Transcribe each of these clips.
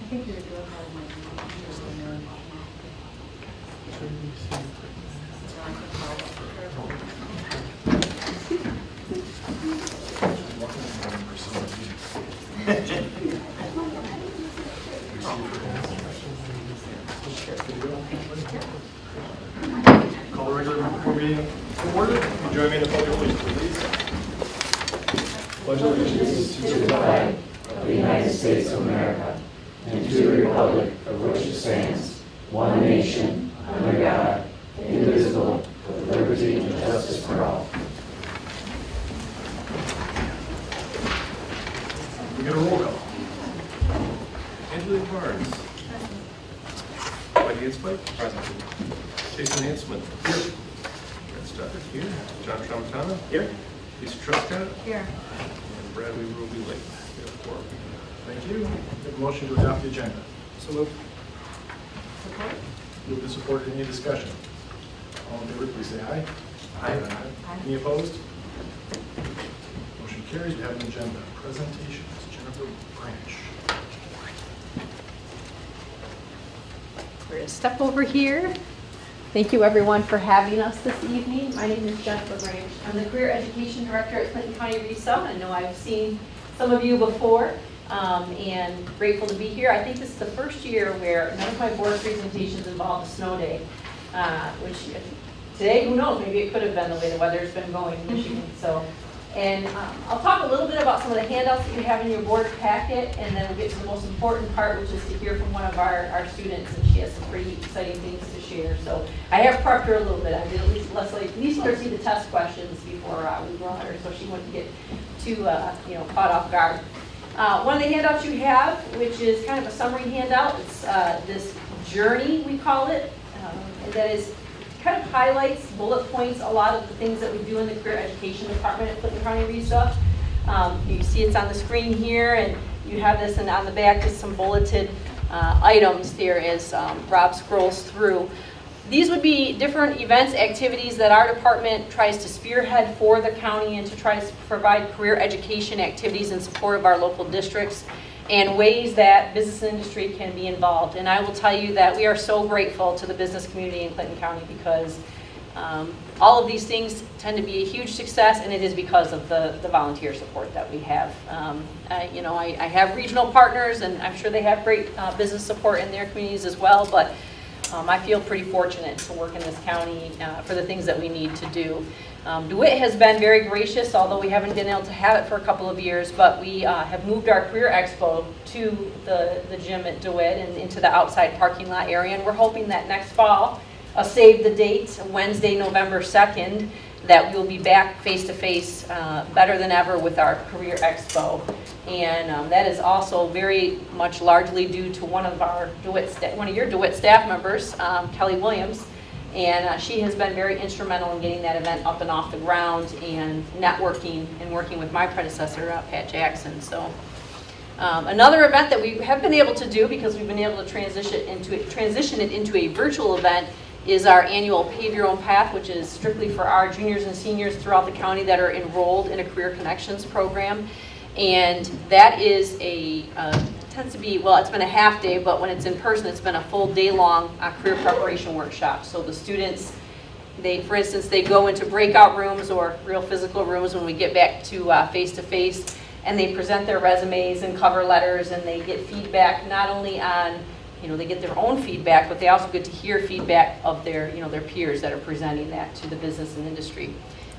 I think you're doing that Call the regular meeting to order. You join me in the pledge of allegiance, please. Pledge allegiance to the flag of the United States of America and to the republic for which it stands, one nation, under God, indivisible, with liberty and justice for all. We get a roll call. Angela Barnes. Mike Hanspike. Present. Jason Hansman. Here. Brad Stoddard here. John Tramontana. Here. Lisa Truscott. here. And Brad Weaver will be late. We have four. Thank you. Make a motion to adopt the agenda. So moved. Support? Moved and supported. Any discussion? All in favor, please say aye. Aye. Any opposed? Motion carries. We have an agenda. Presentations. Jennifer Branch. We're going to step over here. Thank you everyone for having us this evening. My name is Jennifer Branch. I'm the Career Education Director at Clinton County RESA. I know I've seen some of you before and grateful to be here. I think this is the first year where none of my board presentations involve a snow day, which today, who knows, maybe it could have been the way the weather's been going in Michigan. And I'll talk a little bit about some of the handouts that you have in your board packet, and then we'll get to the most important part, which is to hear from one of our students, and she has some pretty exciting things to share. So I have prepped her a little bit. I did at least let her see the test questions before we brought her, so she wouldn't get too caught off guard. One of the handouts you have, which is kind of a summary handout, it's this journey, we call it, that is kind of highlights, bullet points, a lot of the things that we do in the Career Education Department at Clinton County RESA. You see it's on the screen here, and you have this, and on the back is some bulleted items there as Rob scrolls through. These would be different events, activities that our department tries to spearhead for the county and to try to provide career education activities in support of our local districts and ways that business and industry can be involved. And I will tell you that we are so grateful to the business community in Clinton County because all of these things tend to be a huge success, and it is because of the volunteer support that we have. I have regional partners, and I'm sure they have great business support in their communities as well, but I feel pretty fortunate to work in this county for the things that we need to do. DeWitt has been very gracious, although we haven't been able to have it for a couple of years, but we have moved our Career Expo to the gym at DeWitt and into the outside parking lot area, and we're hoping that next fall, save the date, Wednesday, November 2nd, that we'll be back face-to-face better than ever with our Career Expo. And that is also very much largely due to one of your DeWitt staff members, Kelly Williams, and she has been very instrumental in getting that event up and off the ground and networking and working with my predecessor, Pat Jackson. So another event that we have been able to do, because we've been able to transition it into a virtual event, is our annual Pave Your Own Path, which is strictly for our juniors and seniors throughout the county that are enrolled in a Career Connections program. And that is tends to be, well, it's been a half day, but when it's in person, it's been a full day long career preparation workshop. So the students, for instance, they go into breakout rooms or real physical rooms when we get back to face-to-face, and they present their resumes and cover letters, and they get feedback not only on, they get their own feedback, but they also get to hear feedback of their peers that are presenting that to the business and industry.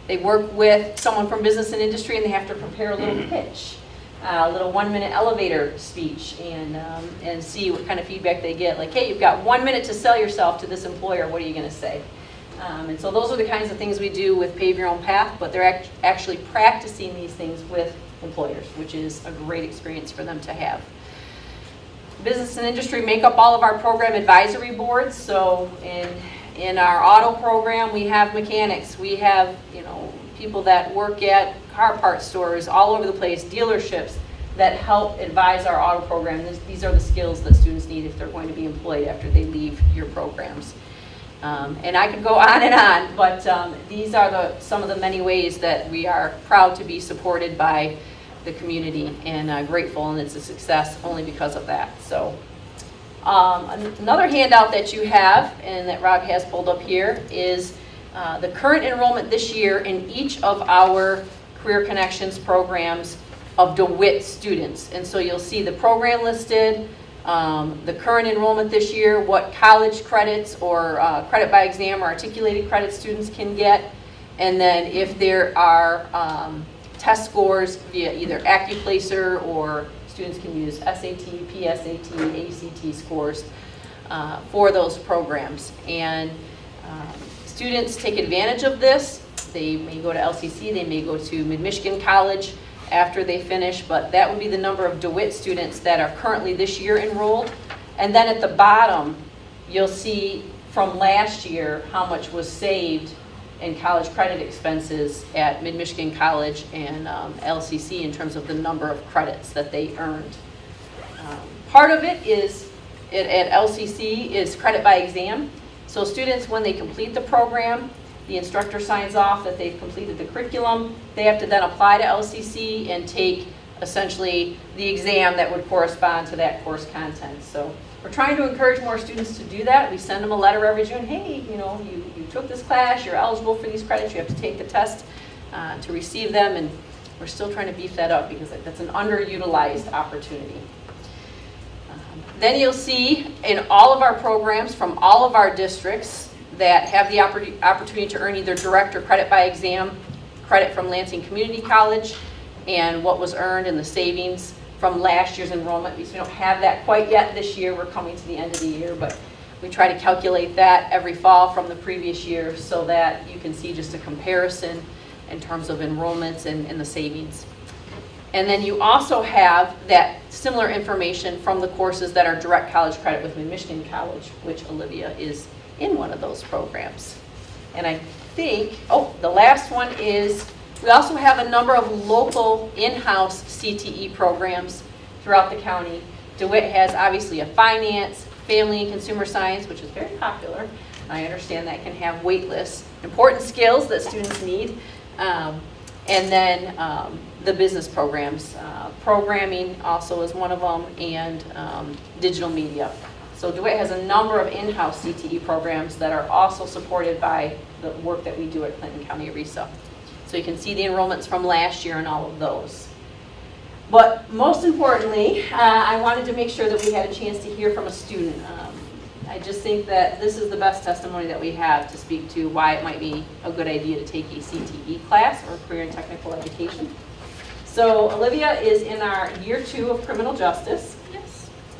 They work with someone from business and industry, and they have to prepare a little pitch, a little 1-minute elevator speech, and see what kind of feedback they get. Like, hey, you've got 1 minute to sell yourself to this employer. What are you going to say? And so those are the kinds of things we do with Pave Your Own Path, but they're actually practicing these things with employers, which is a great experience for them to have. Business and industry make up all of our program advisory boards. So in our auto program, we have mechanics. We have people that work at car parts stores, all over the place, dealerships that help advise our auto program. These are the skills that students need if they're going to be employed after they leave your programs. And I could go on and on, but these are some of the many ways that we are proud to be supported by the community and grateful, and it's a success only because of that. So another handout that you have and that Rob has pulled up here is the current enrollment this year in each of our Career Connections programs of DeWitt students. And so you'll see the program listed, the current enrollment this year, what college credits or credit by exam or articulated credit students can get, and then if there are test scores via either AccuPlacer or students can use SAT, PSAT, ACT scores for those programs. And students take advantage of this. They may go to LCC, they may go to Mid-Michigan College after they finish, but that would be the number of DeWitt students that are currently this year enrolled. And then at the bottom, you'll see from last year how much was saved in college credit expenses at Mid-Michigan College and LCC in terms of the number of credits that they earned. Part of it is, at LCC, is credit by exam. So students, when they complete the program, the instructor signs off that they've completed the curriculum. They have to then apply to LCC and take essentially the exam that would correspond to that course content. So we're trying to encourage more students to do that. We send them a letter every June. Hey, you took this class, you're eligible for these credits, you have to take the test to receive them, and we're still trying to beef that up because that's an underutilized opportunity. Then you'll see in all of our programs from all of our districts that have the opportunity to earn either direct or credit by exam credit from Lansing Community College and what was earned in the savings from last year's enrollment. Because we don't have that quite yet this year. We're coming to the end of the year, but we try to calculate that every fall from the previous year so that you can see just a comparison in terms of enrollments and the savings. And then you also have that similar information from the courses that are direct college credit with Mid-Michigan College, which Olivia is in one of those programs. And I think, the last one is, we also have a number of local in-house CTE programs throughout the county. DeWitt has obviously a finance, family and consumer science, which is very popular. I understand that can have wait lists, important skills that students need. And then the business programs. Programming also is one of them, and digital media. So DeWitt has a number of in-house CTE programs that are also supported by the work that we do at Clinton County RESA. So you can see the enrollments from last year and all of those. But most importantly, I wanted to make sure that we had a chance to hear from a student. I just think that this is the best testimony that we have to speak to why it might be a good idea to take a CTE class or career and technical education. So Olivia is in our year 2 of criminal justice.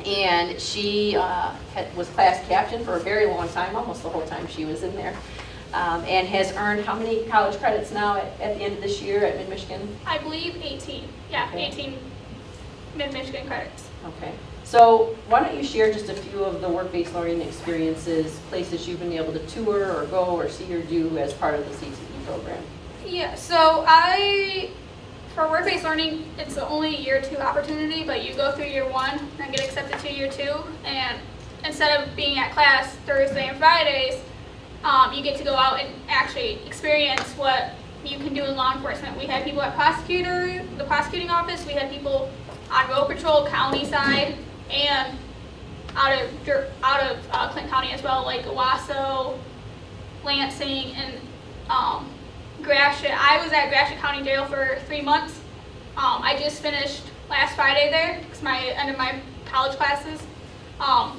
And she was class captain for a very long time, almost the whole time she was in there, and has earned how many college credits now at the end of this year at Mid-Michigan? I believe 18. Yeah, okay. 18 Mid-Michigan credits. Okay. So why don't you share just a few of the work-based learning experiences, places you've been able to tour or go or see or do as part of the CTE program? Yeah, so for work-based learning, it's the only year 2 opportunity, but you go through year 1 and get accepted to year 2, and instead of being at class Thursday and Fridays, you get to go out and actually experience what you can do in law enforcement. We had people at the prosecuting office, we had people on road patrol, county side, and out of Clinton County as well, like Owasso, Lansing, and Gratiot. I was at Gratiot County Jail for 3 months. I just finished last Friday there because end of my college classes.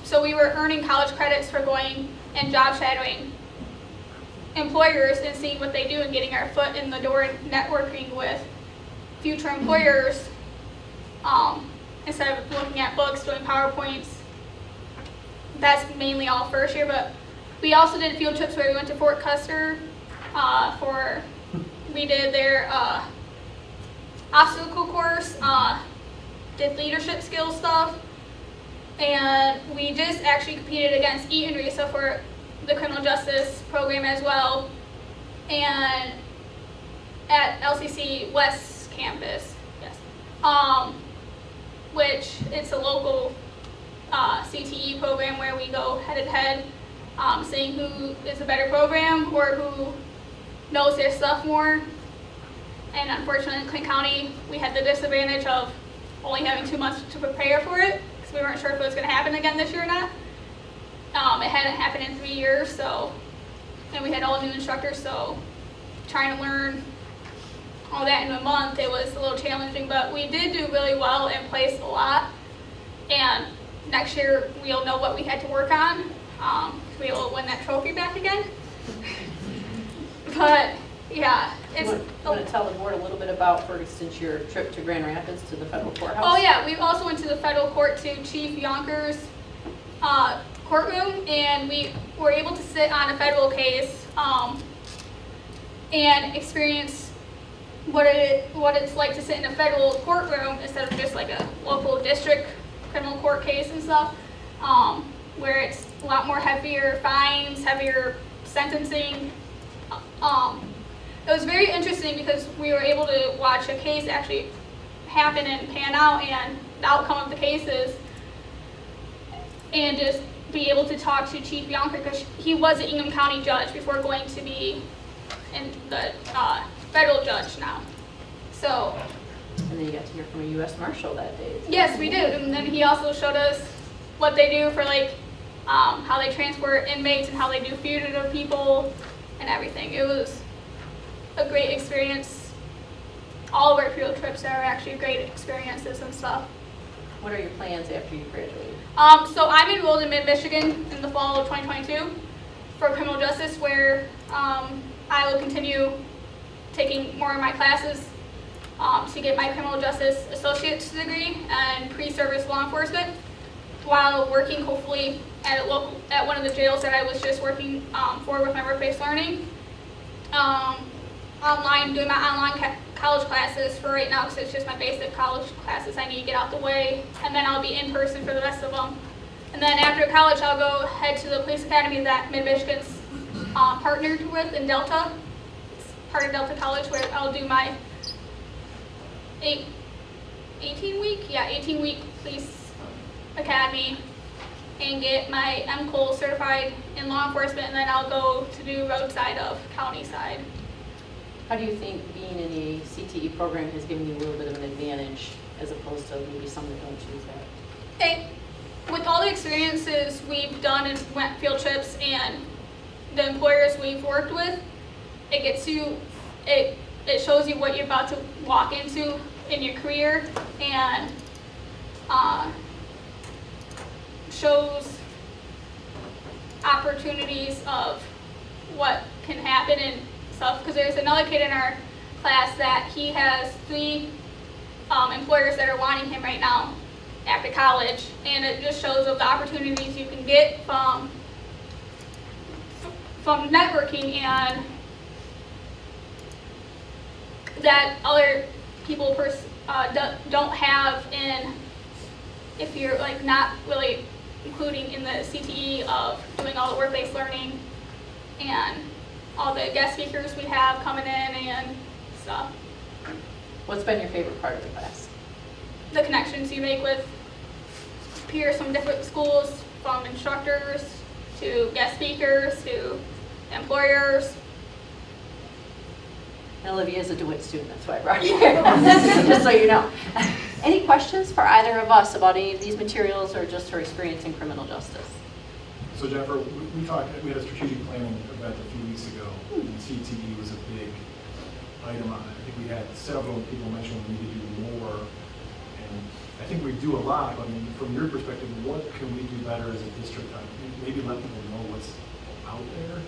So we were earning college credits for going and job shadowing employers and seeing what they do and getting our foot in the door and networking with future employers instead of looking at books, doing PowerPoints. That's mainly all first year, but we also did field trips where we went to Fort Custer. We did their obstacle course, did leadership skills stuff, and we just actually competed against Eaton RESA for the criminal justice program as well. And at LCC, Wes campus, yes. Which it's a local CTE program where we go head to head, seeing who is a better program or who knows their stuff more. And unfortunately in Clinton County, we had the disadvantage of only having 2 months to prepare for it because we weren't sure if it was going to happen again this year or not. It hadn't happened in 3 years, so, and we had all new instructors, so trying to learn all that in a month, it was a little challenging, but we did do really well and placed a lot. And next year, we'll know what we had to work on to be able to win that trophy back again. But, yeah. You want to tell the board a little bit about, for instance, your trip to Grand Rapids to the federal courthouse? Oh, yeah. We also went to the federal court to Chief Yonkers' courtroom, and we were able to sit on a federal case and experience what it's like to sit in a federal courtroom instead of just like a local district criminal court case and stuff, where it's a lot more heavier fines, heavier sentencing. It was very interesting because we were able to watch a case actually happen and pan out and the outcome of the cases, and just be able to talk to Chief Yonker because he was an Ingham County judge before going to be in the federal judge now. So. And then you got to hear from a U.S. Marshal that day. Yes, we did. And then he also showed us what they do for like how they transport inmates and how they do fugitive people and everything. It was a great experience. All of our field trips are actually great experiences and stuff. What are your plans after you graduate? So I'm enrolled in Mid-Michigan in the fall of 2022 for criminal justice, where I will continue taking more of my classes to get my criminal justice associate's degree and pre-service law enforcement, while working hopefully at one of the jails that I was just working for with my work-based learning. Doing my online college classes for right now because it's just my basic college classes I need to get out the way, and then I'll be in person for the rest of them. And then after college, I'll go head to the police academy that Mid-Michigan's partnered with in Delta. It's part of Delta College, where I'll do my 18-week police academy and get my MCOL certified in law enforcement, and then I'll go to do roadside of county side. How do you think being in a CTE program has given you a little bit of an advantage as opposed to maybe some that don't choose that? With all the experiences we've done and went field trips and the employers we've worked with, it shows you what you're about to walk into in your career, and shows opportunities of what can happen and stuff. Because there's another kid in our class that he has 3 employers that are wanting him right now after college, and it just shows of the opportunities you can get from networking, and that other people don't have if you're like not really including in the CTE of doing all the work-based learning and all the guest speakers we have coming in and stuff. What's been your favorite part of the class? The connections you make with peers from different schools, from instructors to guest speakers to employers. And Olivia is a DeWitt student, that's why I brought you here, just so you know. Any questions for either of us about any of these materials or just her experience in criminal justice? So Jennifer, we had a strategic planning event a few weeks ago, and CTE was a big item on it. I think we had several people mention we need to do more, and I think we do a lot, but I mean, from your perspective, what can we do better as a district? Maybe let people know what's out there?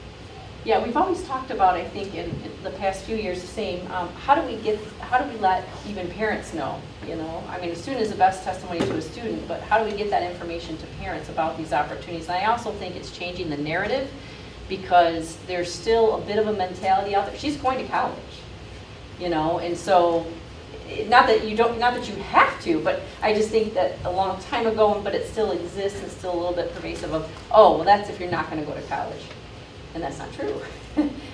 Yeah, we've always talked about, I think, in the past few years, the same. How do we let even parents know? You know, I mean, a student is the best testimony to a student, but how do we get that information to parents about these opportunities? And I also think it's changing the narrative, because there's still a bit of a mentality out there. She's going to college, you know, and so not that you have to, but I just think that a long time ago, but it still exists and still a little bit pervasive of, oh, well, that's if you're not going to go to college. And that's not true.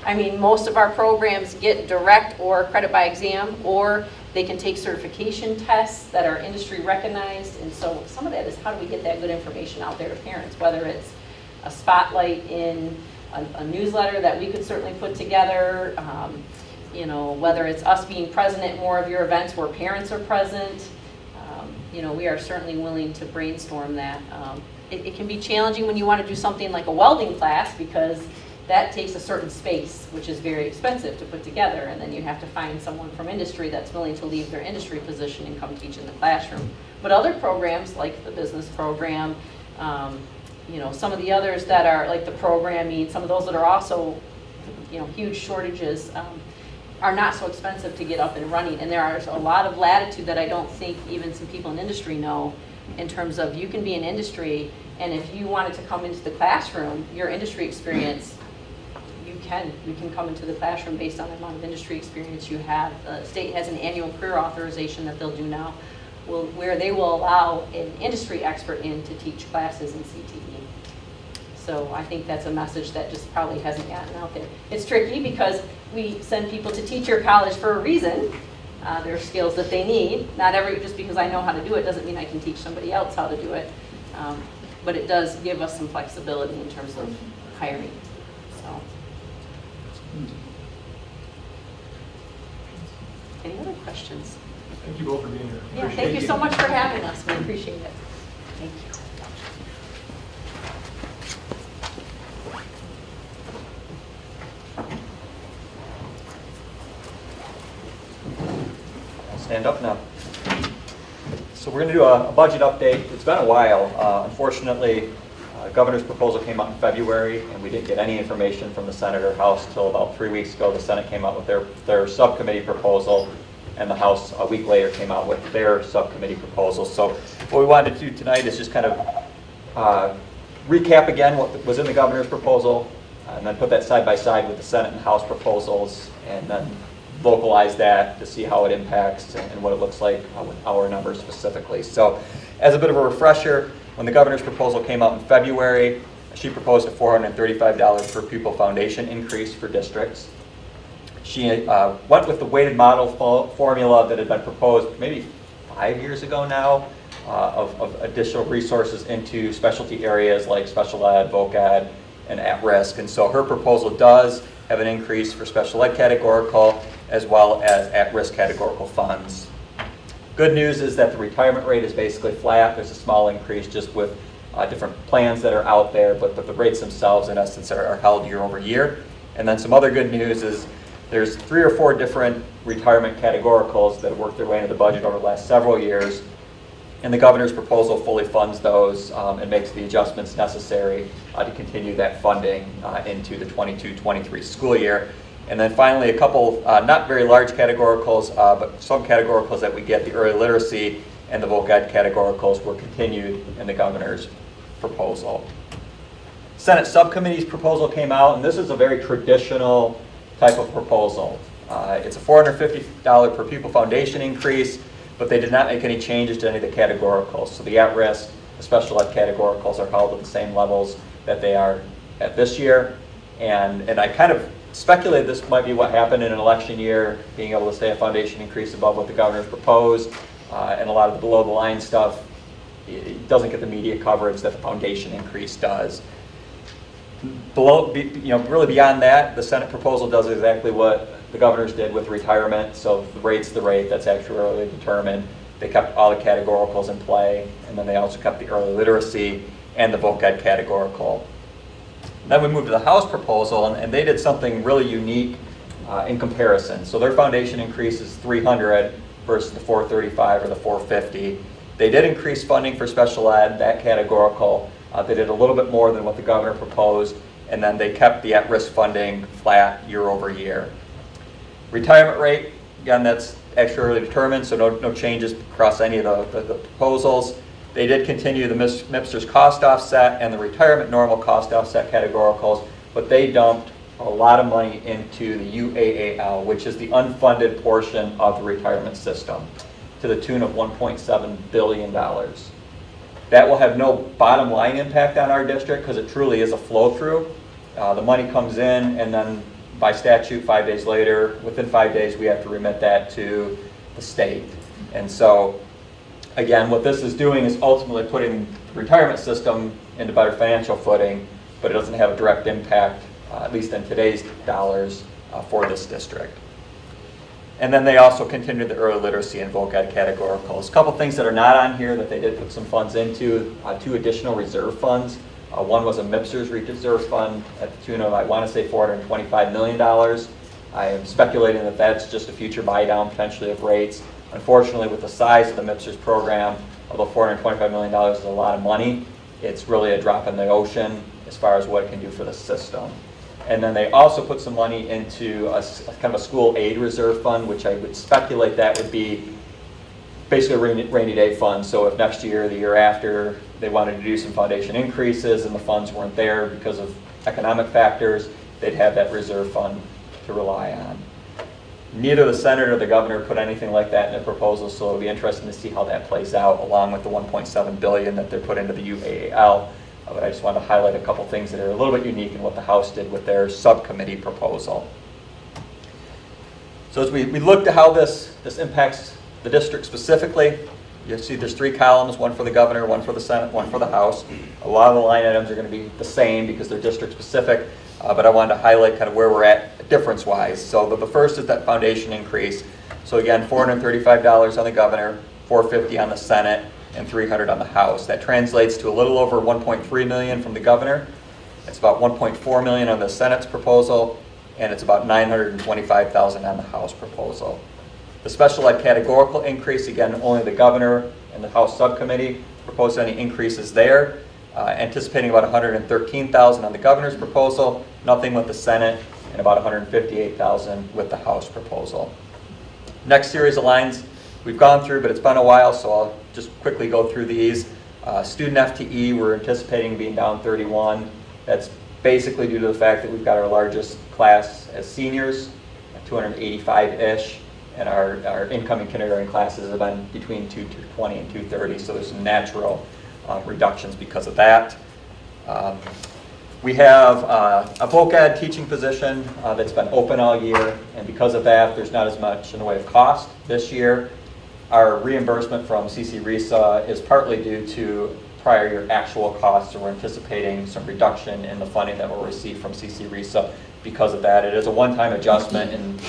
I mean, most of our programs get direct or credit by exam, or they can take certification tests that are industry recognized. And so some of that is how do we get that good information out there to parents, whether it's a spotlight in a newsletter that we could certainly put together, you know, whether it's us being present at more of your events where parents are present. You know, we are certainly willing to brainstorm that. It can be challenging when you want to do something like a welding class, because that takes a certain space, which is very expensive to put together, and then you have to find someone from industry that's willing to leave their industry position and come teach in the classroom. But other programs, like the business program, you know, some of the others that are like the programming, some of those that are also, you know, huge shortages, are not so expensive to get up and running. And there are a lot of latitude that I don't think even some people in industry know, in terms of you can be in industry, and if you wanted to come into the classroom, your industry experience, you can come into the classroom based on the amount of industry experience you have. The state has an annual career authorization that they'll do now, where they will allow an industry expert in to teach classes in CTE. So I think that's a message that just probably hasn't gotten out there. It's tricky because we send people to teacher college for a reason. There are skills that they need. Just because I know how to do it doesn't mean I can teach somebody else how to do it. But it does give us some flexibility in terms of hiring. So, any other questions? Thank you both for being here. Yeah, Appreciate thank you it. so much for having us. We appreciate it. Thank you. Stand up now. So we're going to do a budget update. It's been a while. Unfortunately, governor's proposal came out in February, and we didn't get any information from the Senate or House until about 3 weeks ago. The Senate came out with their subcommittee proposal, and the House a week later came out with their subcommittee proposal. So what we wanted to do tonight is just kind of recap again what was in the governor's proposal, and then put that side by side with the Senate and House proposals, and then localize that to see how it impacts and what it looks like with our numbers specifically. So as a bit of a refresher, when the governor's proposal came out in February, she proposed a $435 per pupil foundation increase for districts. She went with the weighted model formula that had been proposed maybe 5 years ago now, of additional resources into specialty areas like special ed, voc ed, and at-risk. And so her proposal does have an increase for special ed categorical as well as at-risk categorical funds. Good news is that the retirement rate is basically flat. There's a small increase just with different plans that are out there, but the rates themselves in essence are held year over year. And then some other good news is there's 3 or 4 different retirement categoricals that have worked their way into the budget over the last several years. And the governor's proposal fully funds those and makes the adjustments necessary to continue that funding into the 22-23 school year. And then finally, a couple not very large categoricals, but some categoricals that we get, the early literacy and the voc ed categoricals, were continued in the governor's proposal. Senate subcommittee's proposal came out, and this is a very traditional type of proposal. It's a $450 per pupil foundation increase, but they did not make any changes to any of the categoricals. So the at-risk, the special ed categoricals are held at the same levels that they are at this year. And I kind of speculated this might be what happened in an election year, being able to stay a foundation increase above what the governor's proposed, and a lot of the below the line stuff, it doesn't get the media coverage that the foundation increase does. Really beyond that, the Senate proposal does exactly what the governor's did with retirement. So the rate's the rate, that's actuarially determined. They kept all the categoricals in play, and then they also kept the early literacy and the voc ed categorical. Then we moved to the House proposal, and they did something really unique in comparison. So their foundation increase is $300 versus the $435 or the $450. They did increase funding for special ed, that categorical. They did a little bit more than what the governor proposed, and then they kept the at-risk funding flat year over year. Retirement rate, again, that's actuarially determined, so no changes across any of the proposals. They did continue the MIPSTER's cost offset and the retirement normal cost offset categoricals, but they dumped a lot of money into the UAAL, which is the unfunded portion of the retirement system, to the tune of $1.7 billion. That will have no bottom line impact on our district because it truly is a flow-through. The money comes in, and then by statute, 5 days later, within 5 days, we have to remit that to the state. And so, again, what this is doing is ultimately putting the retirement system into better financial footing, but it doesn't have a direct impact, at least in today's dollars, for this district. And then they also continued the early literacy and voc ed categoricals. A couple things that are not on here that they did put some funds into, 2 additional reserve funds. One was a MIPSers reserve fund at the tune of, I want to say, $425 million. I am speculating that that's just a future buy down potentially of rates. Unfortunately, with the size of the MIPSers program, although $425 million is a lot of money, it's really a drop in the ocean as far as what it can do for the system. And then they also put some money into a kind of a school aid reserve fund, which I would speculate that would be basically a rainy day fund. So if next year or the year after they wanted to do some foundation increases and the funds weren't there because of economic factors, they'd have that reserve fund to rely on. Neither the Senate or the governor put anything like that in their proposal, so it'll be interesting to see how that plays out, along with the $1.7 billion that they're put into the UAAL. But I just want to highlight a couple things that are a little bit unique in what the House did with their subcommittee proposal. So as we looked at how this impacts the district specifically, you'll see there's 3 columns, one for the governor, one for the Senate, one for the House. A lot of the line items are going to be the same because they're district specific, but I wanted to highlight kind of where we're at difference-wise. So the first is that foundation increase. So again, $435 on the governor, $450 on the Senate, and $300 on the House. That translates to a little over $1.3 million from the governor. It's about $1.4 million on the Senate's proposal, and it's about $925,000 on the House proposal. The special ed categorical increase, again, only the governor and the House subcommittee proposed any increases there. Anticipating about $113,000 on the governor's proposal, nothing with the Senate, and about $158,000 with the House proposal. Next series of lines we've gone through, but it's been a while, so I'll just quickly go through these. Student FTE, we're anticipating being down 31. That's basically due to the fact that we've got our largest class as seniors, 285-ish, and our incoming kindergarten classes have been between 220 and 230, so there's some natural reductions because of that. We have a voc ed teaching position that's been open all year, and because of that, there's not as much in the way of cost this year. Our reimbursement from CC RISA is partly due to prior year actual costs, so we're anticipating some reduction in the funding that we'll receive from CC RISA because of that. It is a one-time adjustment, and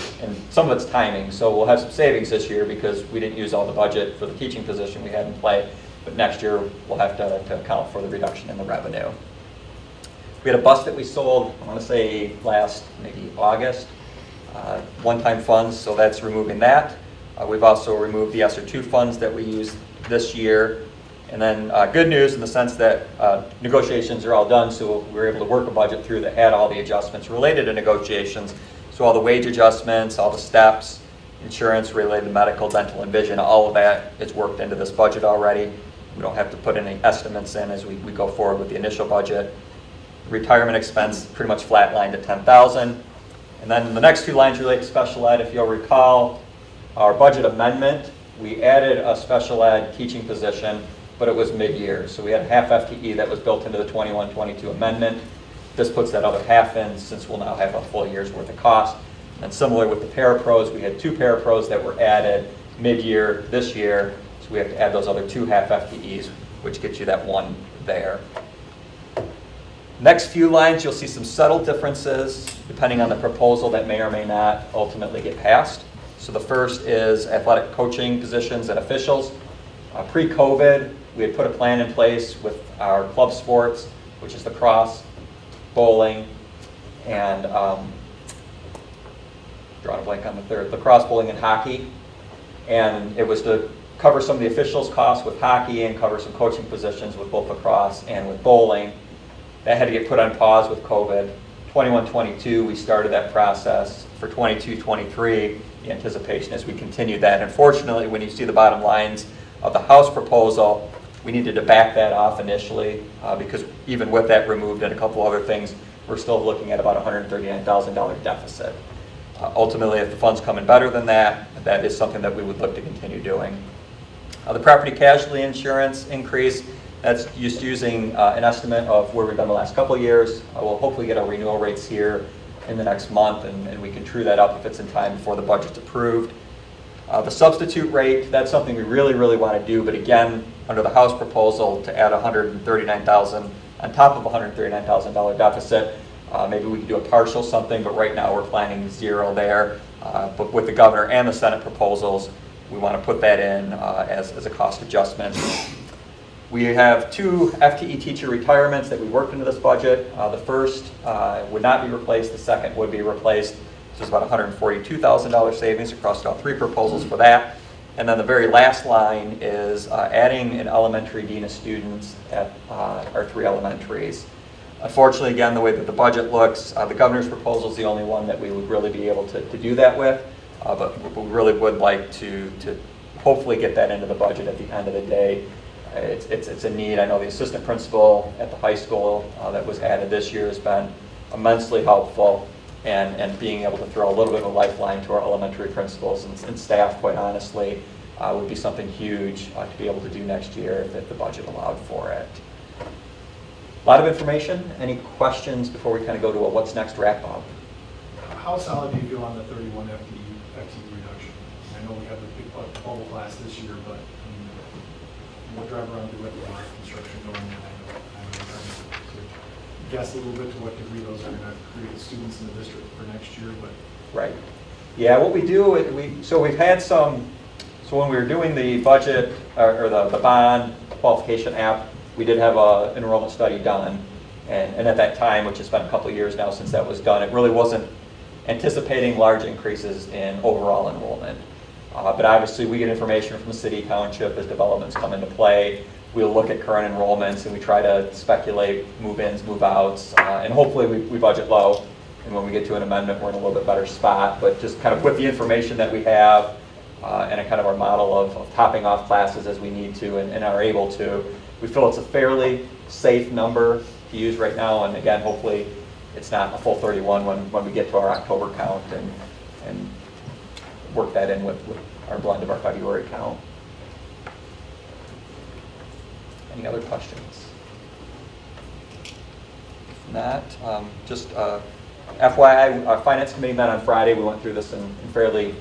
some of it's timing, so we'll have some savings this year because we didn't use all the budget for the teaching position we had in play, but next year we'll have to account for the reduction in the revenue. We had a bus that we sold, I want to say last maybe August, one-time funds, so that's removing that. We've also removed the ESSER 2 funds that we used this year. And then good news in the sense that negotiations are all done, so we were able to work a budget through that had all the adjustments related to negotiations. So all the wage adjustments, all the steps, insurance related, medical, dental, and vision, all of that is worked into this budget already. We don't have to put any estimates in as we go forward with the initial budget. Retirement expense pretty much flatlined at $10,000. And then the next 2 lines relate to special ed. If you'll recall, our budget amendment, we added a special ed teaching position, but it was mid-year. So we had half FTE that was built into the 21-22 amendment. This puts that other half in since we'll now have a full year's worth of cost. And similar with the parapros, we had 2 parapros that were added mid-year this year. So we have to add those other 2 half FTEs, which gets you that 1 there. Next few lines, you'll see some subtle differences depending on the proposal that may or may not ultimately get passed. So the first is athletic coaching positions and officials. Pre-COVID, we had put a plan in place with our club sports, which is lacrosse, bowling, and drawing a blank on the third, lacrosse, bowling, and hockey. And it was to cover some of the officials' costs with hockey and cover some coaching positions with both lacrosse and with bowling. That had to get put on pause with COVID. 21-22, we started that process. For 22-23, the anticipation is we continue that. Unfortunately, when you see the bottom lines of the House proposal, we needed to back that off initially because even with that removed and a couple other things, we're still looking at about $139,000 deficit. Ultimately, if the funds come in better than that, that is something that we would look to continue doing. The property casualty insurance increase, That's just using an estimate of where we've been the last couple of years. We'll hopefully get our renewal rates here in the next month, and we can true that up if it's in time before the budget's approved. The substitute rate, that's something we really, really want to do, but again, under the House proposal to add $139,000 on top of $139,000 deficit, maybe we can do a partial something, but right now we're planning 0 there. But with the governor and the Senate proposals, we want to put that in as a cost adjustment. We have 2 FTE teacher retirements that we worked into this budget. The first would not be replaced, the second would be replaced. So it's about $142,000 savings across all 3 proposals for that. And then the very last line is adding an elementary dean of students at our 3 elementaries. Unfortunately, again, the way that the budget looks, the governor's proposal is the only one that we would really be able to do that with. But we really would like to hopefully get that into the budget at the end of the day. It's a need. I know the assistant principal at the high school that was added this year has been immensely helpful, and being able to throw a little bit of a lifeline to our elementary principals and staff, quite honestly, would be something huge to be able to do next year if the budget allowed for it. A lot of information. Any questions before we kind of go to a what's next wrap up? How solid do you feel on the 31 FTE reduction? I know we have the big bubble class this year, but we'll drive around DeWitt with a lot of construction going on. I know we're trying to guess a little bit to what degree those are going to create students in the district for next year, but. Right. Yeah, what we do, we've had some, so when we were doing the budget, or the bond qualification app, we did have an enrollment study done. And at that time, which has been a couple of years now since that was done, it really wasn't anticipating large increases in overall enrollment. But obviously, we get information from the city, township, as developments come into play. We'll look at current enrollments and we try to speculate move-ins, move-outs, and hopefully we budget low. And when we get to an amendment, we're in a little bit better spot. But just kind of with the information that we have and a kind of our model of topping off classes as we need to and are able to, we feel it's a fairly safe number to use right now. And again, hopefully it's not a full 31 when we get to our October count and work that in with our blend of our February count. Any other questions? If not, just FYI, our Finance Committee met on Friday. We went through this in fairly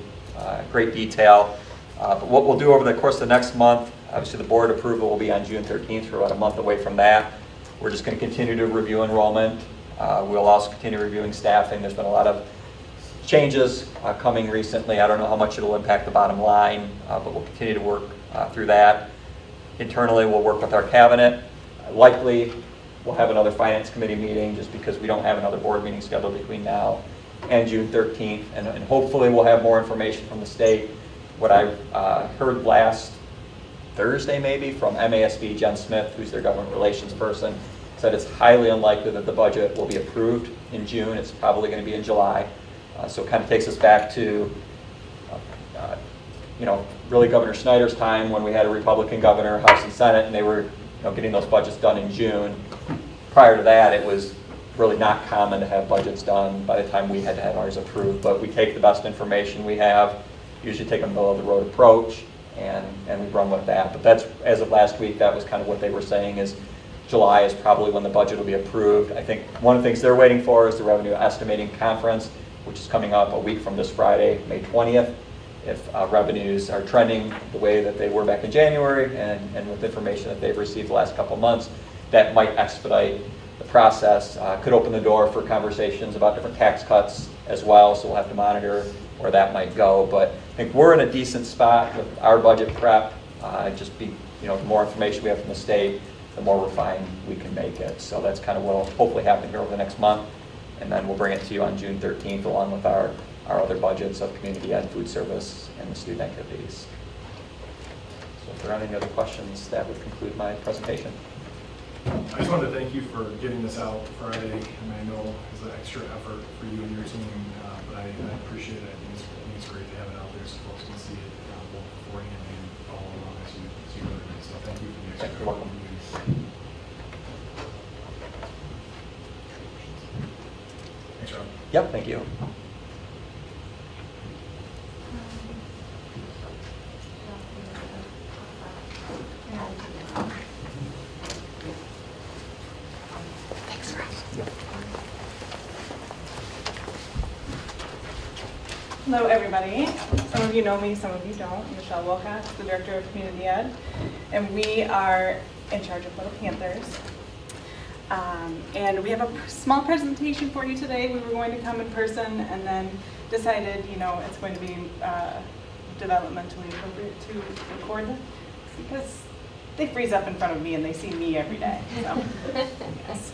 great detail. But what we'll do over the course of the next month, obviously the board approval will be on June 13th. We're about a month away from that. We're just going to continue to review enrollment. We'll also continue reviewing staffing. There's been a lot of changes coming recently. I don't know how much it'll impact the bottom line, but we'll continue to work through that. Internally, we'll work with our cabinet. Likely, we'll have another Finance Committee meeting just because we don't have another board meeting scheduled between now and June 13th. And hopefully, we'll have more information from the state. What I heard last Thursday, maybe, from MASB, Jen Smith, who's their government relations person, said it's highly unlikely that the budget will be approved in June. It's probably going to be in July. So it kind of takes us back to, really Governor Snyder's time when we had a Republican governor, House and Senate, and they were getting those budgets done in June. Prior to that, it was really not common to have budgets done by the time we had to have ours approved. But we take the best information we have, usually take a middle-of-the-road approach, and we run with that. But that's, as of last week, that was kind of what they were saying is July is probably when the budget will be approved. I think one of the things they're waiting for is the Revenue Estimating Conference, which is coming up a week from this Friday, May 20th. If revenues are trending the way that they were back in January and with information that they've received the last couple of months, that might expedite the process. Could open the door for conversations about different tax cuts as well, so we'll have to monitor where that might go. But I think we're in a decent spot with our budget prep. The more information we have from the state, the more refined we can make it. So that's kind of what will hopefully happen here over the next month. And then we'll bring it to you on June 13th along with our other budgets of community ed, food service, and the student activities. So if there aren't any other questions, that would conclude my presentation. I just wanted to thank you for getting this out Friday, and I know it's an extra effort for you and your team, but I appreciate it. I think it's great to have it out there so folks can see it both beforehand and follow along as you go today. So thank you for the extra You're welcome. Thanks, Rob. Yep, thank you. Hello, everybody. Some of you know me, some of you don't. I'm Michelle Wilcox, the Director of Community Ed, and we are in charge of Little Panthers. And we have a small presentation for you today. We were going to come in person and then decided, it's going to be developmentally appropriate to record them because they freeze up in front of me and they see me every day. So, yes.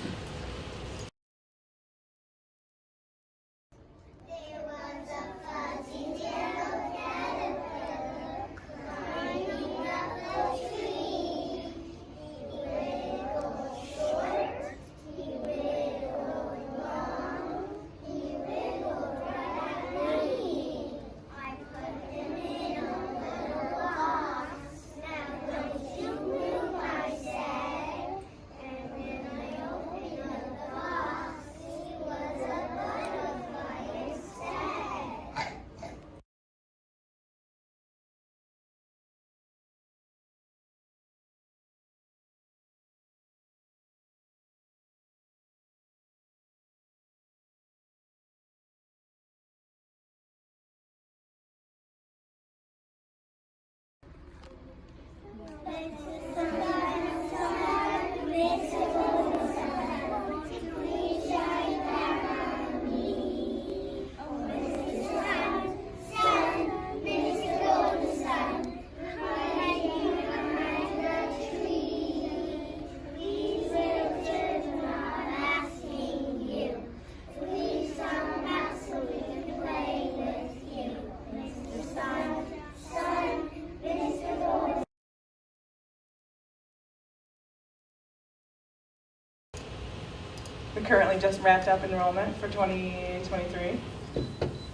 We currently just wrapped up enrollment for 2023.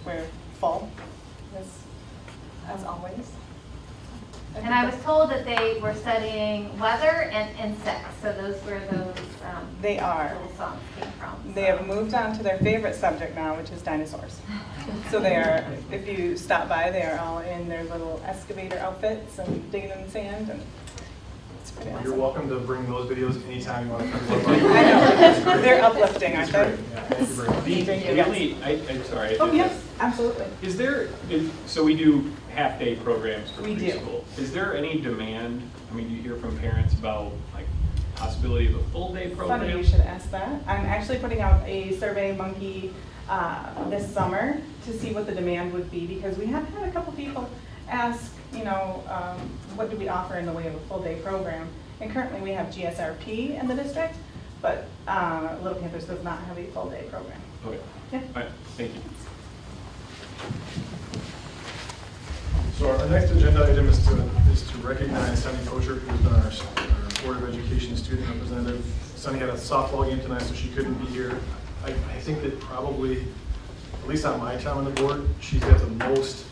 We're full, as always. And I was told that they were studying weather and insects, so those were those they are. little songs came from. They have moved on to their favorite subject now, which is dinosaurs. So they are, if you stop by, they are all in their little excavator outfits and digging in the sand, and it's pretty awesome. You're welcome to bring those videos anytime you want to come. I know, they're uplifting, aren't they? Yeah, thank you very much. Thank you. Really, I'm sorry. Oh, yes, absolutely. So we do half-day programs for We do. preschool. Is there any demand, do you hear from parents about like possibility of a full-day program? Funny you should ask that. I'm actually putting out a Survey Monkey this summer to see what the demand would be, because we have had a couple people ask, what do we offer in the way of a full-day program? And currently we have GSRP in the district, but Little Panthers does not have a full-day program. Okay. Yeah. All right, thank you. So our next agenda item is to recognize Sunny Kocher, who's been our Board of Education student representative. Sunny had a softball game tonight, so she couldn't be here. I think that probably, at least on my time on the board, she's got the most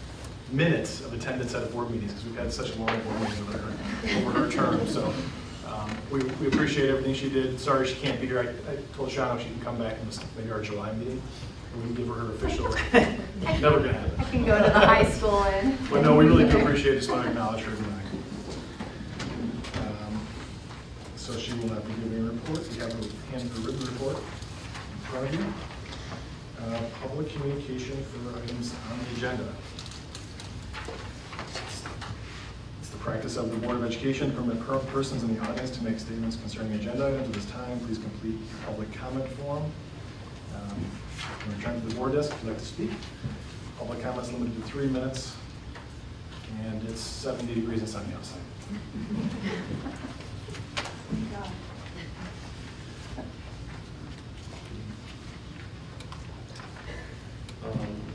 minutes of attendance at board meetings, because we've had such long board meetings over her term. So we appreciate everything she did. Sorry she can't be here. I told Shana she can come back in maybe our July meeting. We can give her official, never gonna happen. I can go to the high school and. But no, we really do appreciate it. Just want to acknowledge her tonight. So she will not be giving a report. We have a handwritten report in front of you. Public communication for items on the agenda. It's the practice of the Board of Education to permit persons in the audience to make statements concerning agenda items. At this time, please complete your public comment form. Return to the board desk if you'd like to speak. Public comments limited to 3 minutes, and it's 70 degrees and sunny outside.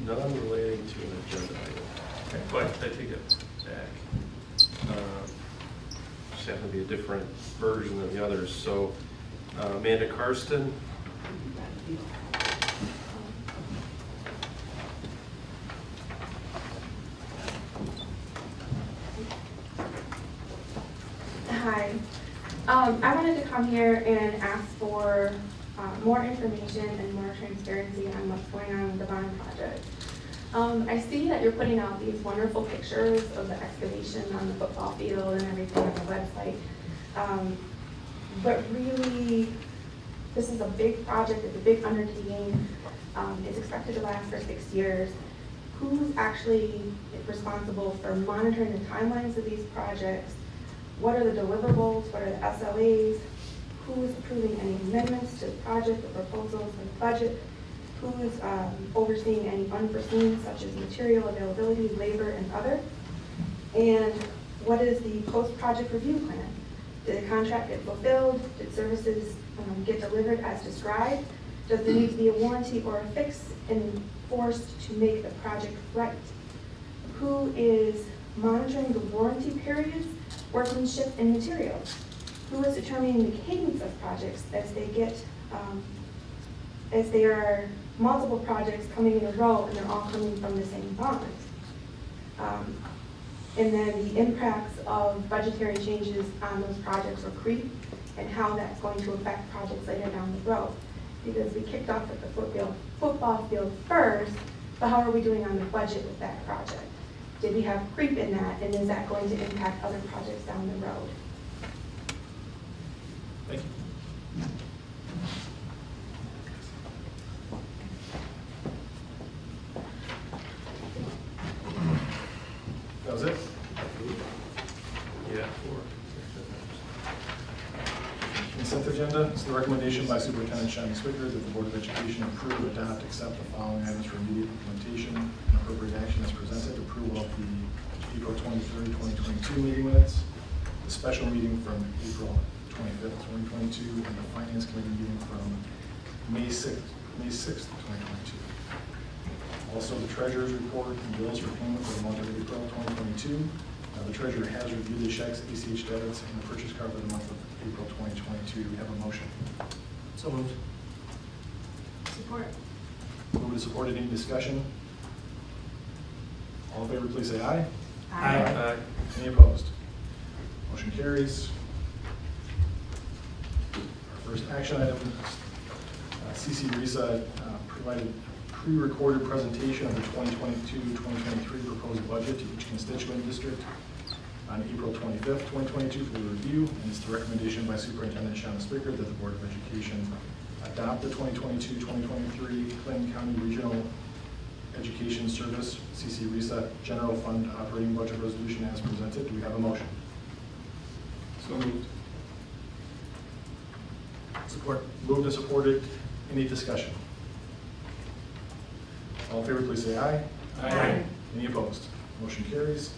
None relating to an agenda item. But I take it back. Just happen to be a different version than the others. So Amanda Karsten. Hi. I wanted to come here and ask for more information and more transparency on what's going on with the bond project. I see that you're putting out these wonderful pictures of the excavation on the football field and everything on the website. But really, this is a big project, it's a big undertaking. It's expected to last for 6 years. who's actually responsible for monitoring the timelines of these projects? What are the deliverables? What are the SLAs? Who is approving any amendments to the project, the proposals, the budget? Who is overseeing any unforeseen, such as material availability, labor, and other? And what is the post-project review plan? Did the contract get fulfilled? Did services get delivered as described? Does there need to be a warranty or a fix enforced to make the project right? Who is monitoring the warranty periods, workmanship, and materials? Who is determining the cadence of projects as there are multiple projects coming in a row and they're all coming from the same bond? And then the impacts of budgetary changes on those projects or creep, and how that's going to affect projects later down the road. Because we kicked off at the football field first, but how are we doing on the budget with that project? Did we have creep in that, and is that going to impact other projects down the road? Thank you. That was it? Yeah, Consent agenda is the recommendation by Superintendent Shannon Swicker that the Board of Education approve, adopt, accept the following items for immediate implementation and appropriate action as presented. Approval of the April 23rd, 2022 meeting minutes, the special meeting from April 25th, 2022, and the Finance Committee meeting from May 6th, 2022. Also, the Treasurer's report and bills for payment for the month of April 2022. The Treasurer has reviewed the checks, ACH debits, and the purchase card for the month of April 2022. Do we have a motion? So moved. Support. Moved and supported. Any discussion? All in favor, please say aye. Aye. Any opposed? Motion carries. Our first action item, CC Risa provided pre-recorded presentation of the 2022-2023 proposed budget to each constituent district on April 25th, 2022 for review, and it's the recommendation by Superintendent Shannon Swicker that the Board of Education adopt the 2022-2023 Clinton County Regional Education Service, CC Risa, General Fund Operating Budget Resolution as presented. Do we have a motion? So moved. Support. Moved and supported. Any discussion? All in favor, please say aye. Aye. Any opposed? Motion carries.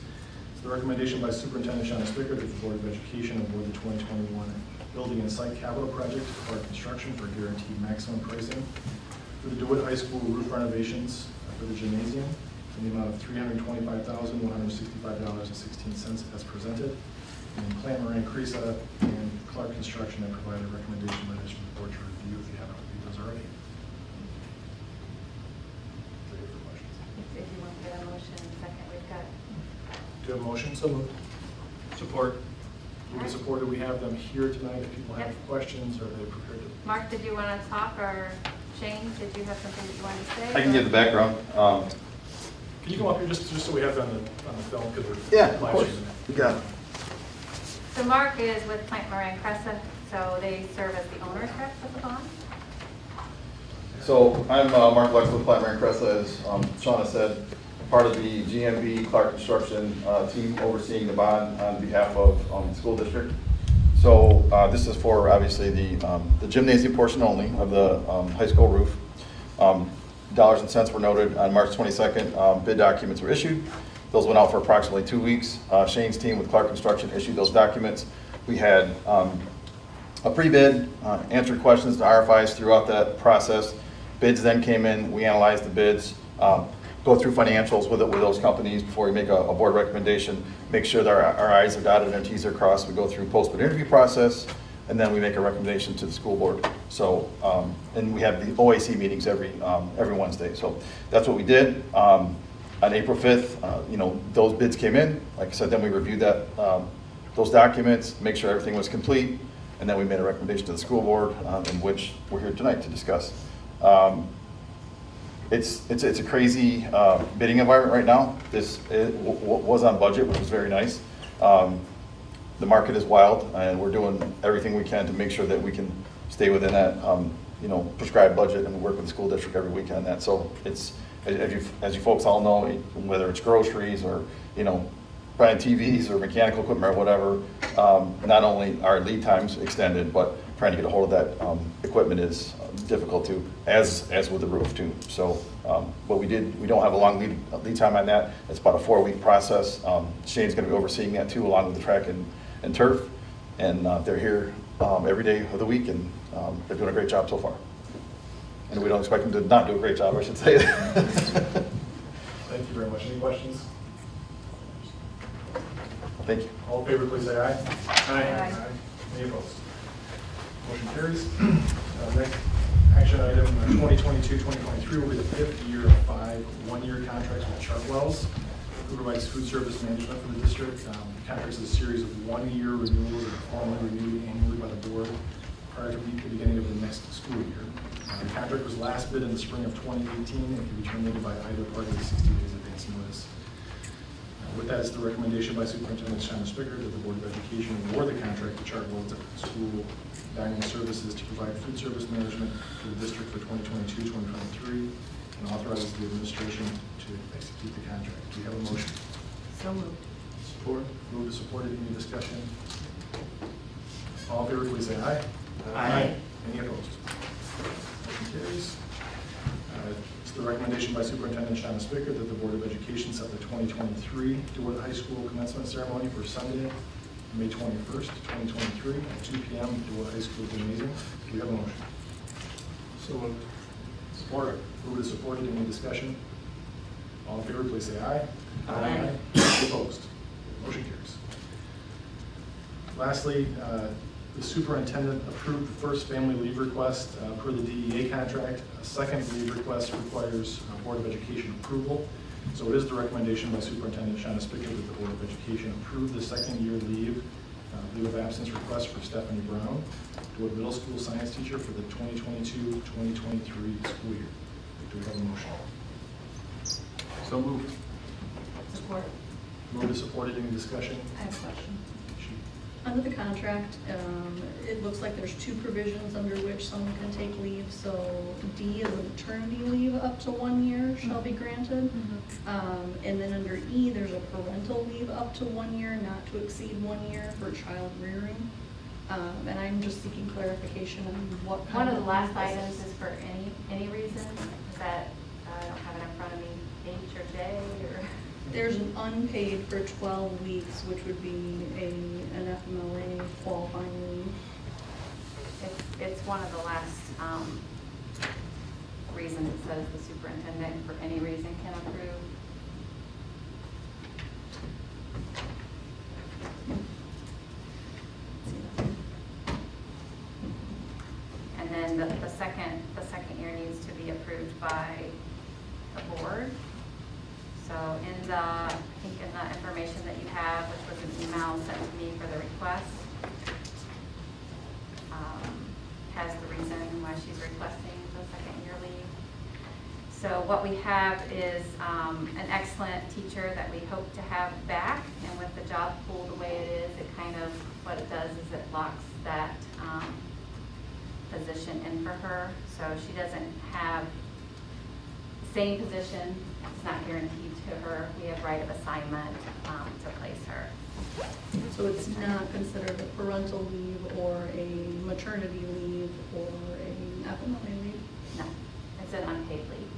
It's the recommendation by Superintendent Shannon Swicker that the Board of Education award the 2021 Building and Site Capital Project to Clark Construction for guaranteed maximum pricing for the DeWitt High School roof renovations for the gymnasium in the amount of $325,165.16 as presented. And Plant Moran Cresa and Clark Construction have provided recommendation letters from the board to review if you haven't reviewed those already. If you want to get a motion in a second, we've got. Do you have a motion? So moved. Support. Moved and supported. We have them here tonight. If people have Yep. questions, or are they prepared to? Mark, did you want to talk, or Shane, did you have something that you wanted to say? I can give the background. Can you come up here just so we have them on the film, because we're Yeah, of live course. streaming it. You got it. So Mark is with Plant Moran Cresa, so they serve as the owners rep of the bond. So I'm Mark Lex with Plant Moran Cresa, as Shauna said, part of the GMB Clark Construction team overseeing the bond on behalf of the school district. So this is for obviously the gymnasium portion only of the high school roof. Dollars and cents were noted on March 22nd. Bid documents were issued. Those went out for approximately 2 weeks. Shane's team with Clark Construction issued those documents. We had a pre-bid, answered questions to RFIs throughout that process. Bids then came in, we analyzed the bids, go through financials with those companies before we make a board recommendation, make sure that our I's are dotted and our T's are crossed. We go through post-bid interview process, and then we make a recommendation to the school board. So, and we have the OAC meetings every Wednesday. So that's what we did. On April 5th, those bids came in. Like I said, then we reviewed those documents, make sure everything was complete, and then we made a recommendation to the school board, in which we're here tonight to discuss. It's a crazy bidding environment right now. This was on budget, which was very nice. The market is wild, and we're doing everything we can to make sure that we can stay within that prescribed budget, and we work with the school district every week on that. So it's as you folks all know, whether it's groceries or, buying TVs or mechanical equipment or whatever, not only are lead times extended, but trying to get a hold of that equipment is difficult too, as with the roof too. So, but we don't have a long lead time on that. It's about a 4-week process. Shane's going to be overseeing that too, along with the track and turf. And they're here every day of the week, and they're doing a great job so far. And we don't expect them to not do a great job, I should say. Thank you very much. Any questions? Thank you. All in favor, please say aye. Aye. Any opposed? Motion carries. Next action item, 2022-2023 will be the 5th year of 5 one-year contracts with Chartwells, who provides food service management for the district. The contract is a series of 1-year renewals that are formally renewed annually by the board prior to the beginning of the next school year. The contract was last bid in the spring of 2018 and can be terminated by either party with 60 days advance notice. With that, it's the recommendation by Superintendent Sean Spicker that the Board of Education award the contract to Chartwells School Dining Services to provide food service management for the district for 2022-2023 and authorizes the administration to execute the contract. Do you have a motion? So moved. Support. Moved to supported. Any discussion? All in favor, please say aye. Aye. Any opposed? Motion carries. It's the recommendation by Superintendent Sean Spicker that the Board of Education set the 2023 DeWitt High School commencement ceremony for Sunday, May 21st, 2023 at 2 p.m. DeWitt High School Gymnasium. Do we have a motion? So moved. Support. Moved and supported. Any discussion? All in favor, please say aye. Aye. Any opposed? Motion carries. Lastly, the superintendent approved the first family leave request per the DEA contract. A second leave request requires Board of Education approval. So it is the recommendation by Superintendent Sean Spicker that the Board of Education approve the second-year leave of absence request for Stephanie Brown, DeWitt Middle School science teacher for the 2022-2023 school year. Do we have a motion? So moved. Support. Moved and supported. Any discussion? I have a question. Under the contract, it looks like there's 2 provisions under which someone can take leave. So D is a maternity leave up to 1 year shall be granted. And then under E, there's a parental leave up to 1 year, not to exceed 1 year for child rearing. And I'm just seeking clarification on what One kind of the last leave this items is for any reason that I don't have it in front of me, H or J or. There's an unpaid for 12 weeks, which would be an FMLA qualifying leave. It's one of the last reasons it says the superintendent for any reason can approve. And then the second year needs to be approved by the board. So in the information that you have, which was an email sent to me for the request, has the reason why she's requesting the second year leave. So what we have is an excellent teacher that we hope to have back, and with the job pool the way it is, it kind of, what it does is it locks that position in for her. So she doesn't have same position, it's not guaranteed to her. We have right of assignment to place her. So it's not considered a parental leave or a maternity leave or an FMLA leave? No, it's an unpaid leave.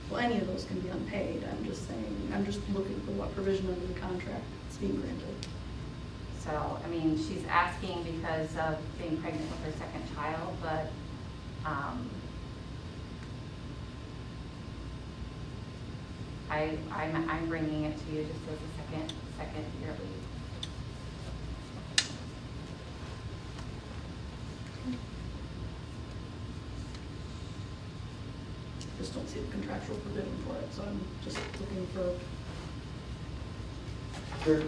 Well, any of those can be unpaid. I'm just saying, I'm just looking for what provision under the contract is being granted. So, I mean, she's asking because of being pregnant with her second child, but I'm bringing it to you just as a second year leave. Just don't see the contractual provision for it, so I'm just looking for.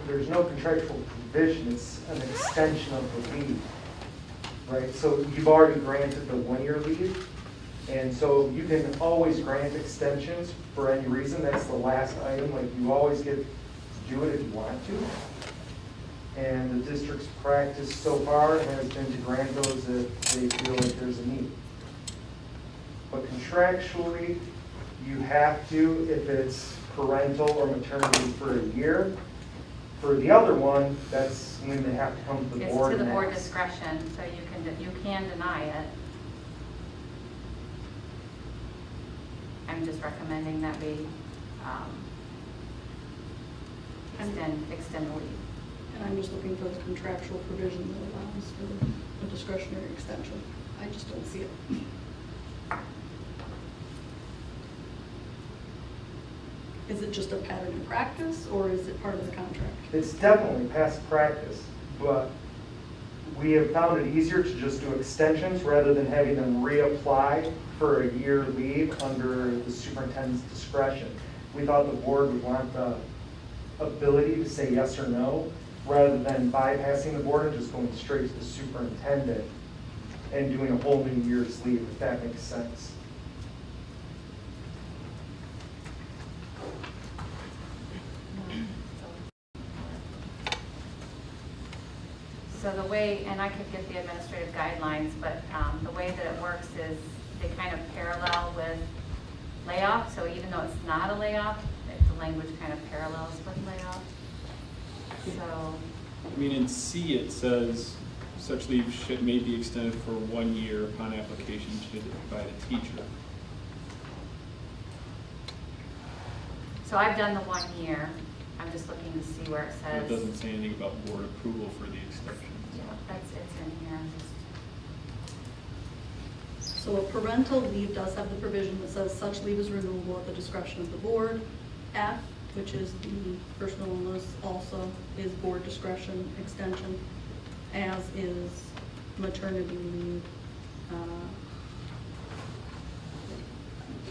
There's no contractual provision, it's an extension of the leave, right? So you've already granted the 1 year leave, and so you can always grant extensions for any reason. That's the last item, like you always get to do it if you want to. And the district's practice so far has been to grant those if they feel like there's a need. But contractually, you have to if it's parental or maternity for a year. For the other one, that's when they have to come to the It's board. to the and board ask. discretion, so you can deny it. I'm just recommending that we extend the leave. And I'm just looking for the contractual provision that allows for the discretionary extension. I just don't see it. Is it just a pattern in practice, or is it part of the contract? It's definitely past practice, but we have found it easier to just do extensions rather than having them reapply for a year leave under the superintendent's discretion. We thought the board would want the ability to say yes or no, rather than bypassing the board and just going straight to the superintendent and doing a whole new year's leave, if that makes sense. So the way, and I could get the administrative guidelines, but the way that it works is they kind of parallel with layoff. So even though it's not a layoff, the language kind of parallels with layoff. So, I mean, in C, it says such leave may be extended for 1 year upon application by the teacher. so I've done the 1 year. I'm just looking to see where it says. It doesn't say anything about board approval for the extension. Yeah, it's in here. So a parental leave does have the provision that says such leave is renewable at the discretion of the board. F, which is the personal illness, also is board discretion extension, as is maternity leave.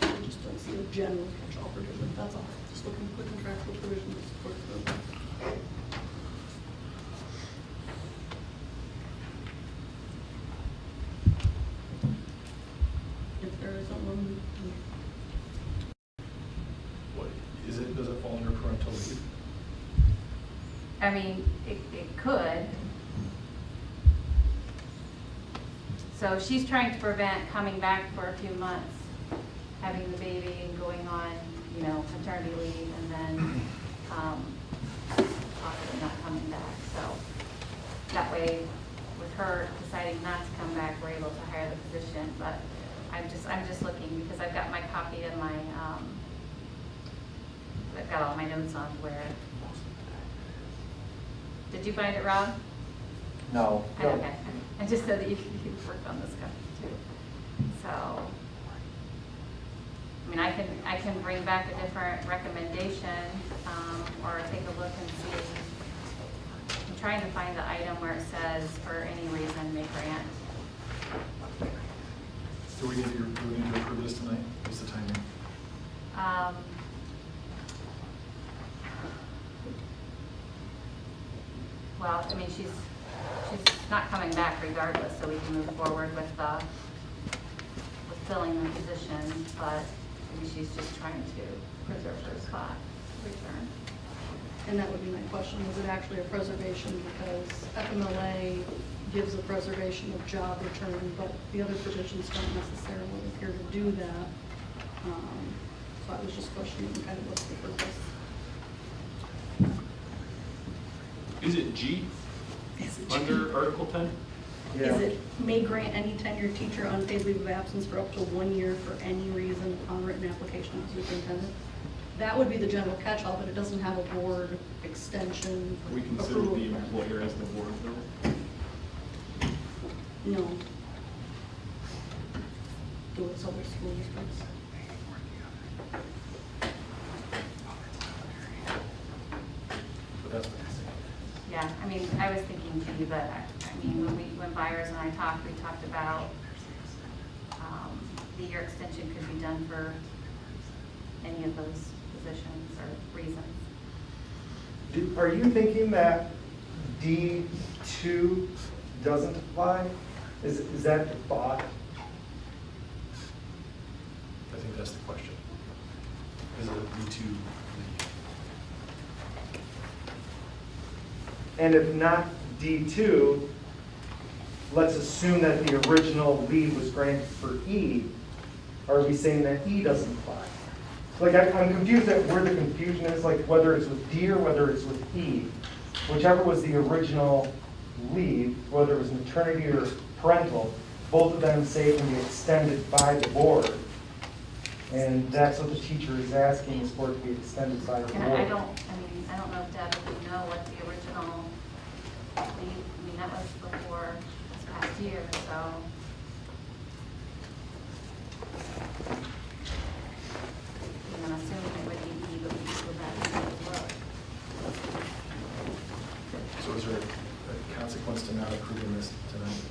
I just don't see a general catch-all provision, that's all. Just looking for contractual provision to support the. If there isn't one. What, does it fall under parental leave? I mean, it could. So she's trying to prevent coming back for a few months, having the baby and going on, maternity leave, and then possibly not coming back. So that way, with her deciding not to come back, we're able to hire the position. But I'm just looking, because I've got my copy of my, I've got all my notes on where. Did you find it, Rob? No. Okay. I just know that you've worked on this stuff too. So, I mean, I can bring back a different recommendation, or take a look and see. I'm trying to find the item where it says for any reason may grant. Do we need to approve this tonight? What's the timing? Well, I mean, she's not coming back regardless, so we can move forward with filling the position, but maybe she's just trying to preserve her spot, return. And that would be my question, is it actually a preservation? Because FMLA gives a preservation of job return, but the other provisions don't necessarily appear to do that. So I was just questioning kind of what's the purpose. Is it G under Article 10? Yeah. Is it may grant any tenured teacher unpaid leave of absence for up to 1 year for any reason upon written application of the superintendent? That would be the general catch-all, but it doesn't have a board extension. We consider approval the requirement. employer as the board member? No. Do it other school districts. But that's what I'm saying. Yeah, I mean, I was thinking G, but I mean, when Byers and I talked, we talked about the year extension could be done for any of those positions or reasons. Are you thinking that D2 doesn't apply? Is that the thought? I think that's the question. Is it a B2 leave? And if not D2, let's assume that the original leave was granted for E. Are we saying that E doesn't apply? like, I'm confused at where the confusion is, like, whether it's with D or whether it's with E. Whichever was the original leave, whether it was maternity or parental, both of them say can be extended by the board. And that's what the teacher is asking, is for it to be extended by the And board. I don't know if Deb would know what the original leave, I mean, that was before this past year, so. I'm assuming it would be E, but we can go back and look. So is there a consequence to not approving this tonight?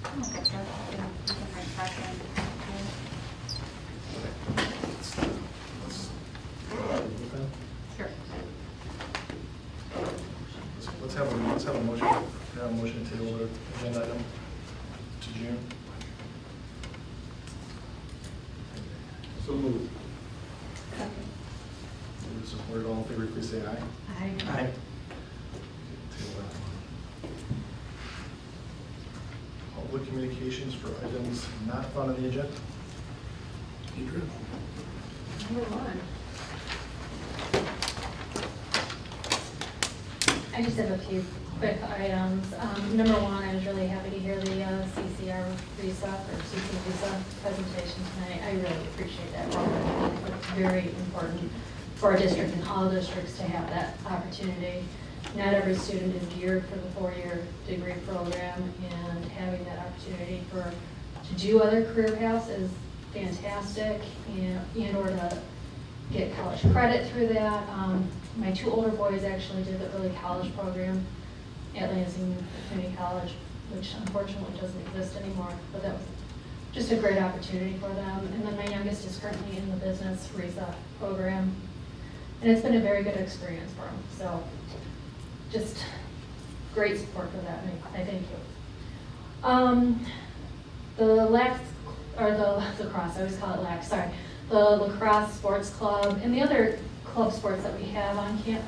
I don't think so. We can bring it back in. Let's approve it then. Sure. Let's have a motion, have a motion to table the agenda item to June. So moved. Move support, all in favor, please say aye. Aye. Aye. Table that one. Public communications for items not found on the agenda. Deidre? Number one. I just have a few quick items. Number one, I was really happy to hear the CCR RESA or CC RESA presentation tonight. I really appreciate that. It's very important for our district and all districts to have that opportunity. Not every student is geared for the four-year degree program, and having that opportunity to do other career paths is fantastic, and or to get college credit through that. My two older boys actually did the early college program at Lansing Community College, which unfortunately doesn't exist anymore, but that was just a great opportunity for them. And then my youngest is currently in the business RESA program, and it's been a very good experience for him. So just great support for that, and I thank you. The lacrosse, I always call it lac, sorry. The lacrosse sports club and the other club sports that we have on here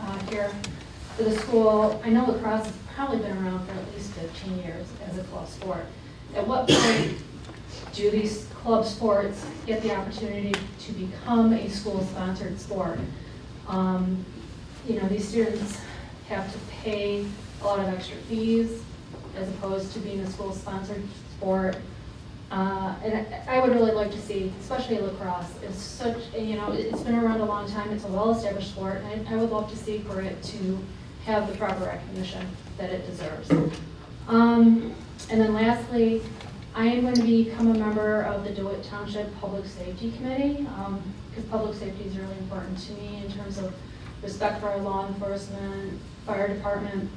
for the school. I know lacrosse has probably been around for at least 15 years as a club sport. At what point do these club sports get the opportunity to become a school-sponsored sport? These students have to pay a lot of extra fees as opposed to being a school-sponsored sport. And I would really like to see, especially lacrosse, it's such, it's been around a long time, it's a well-established sport, and I would love to see for it to have the proper recognition that it deserves. And then lastly, I am going to become a member of the DeWitt Township Public Safety Committee, because public safety is really important to me in terms of respect for our law enforcement, fire department,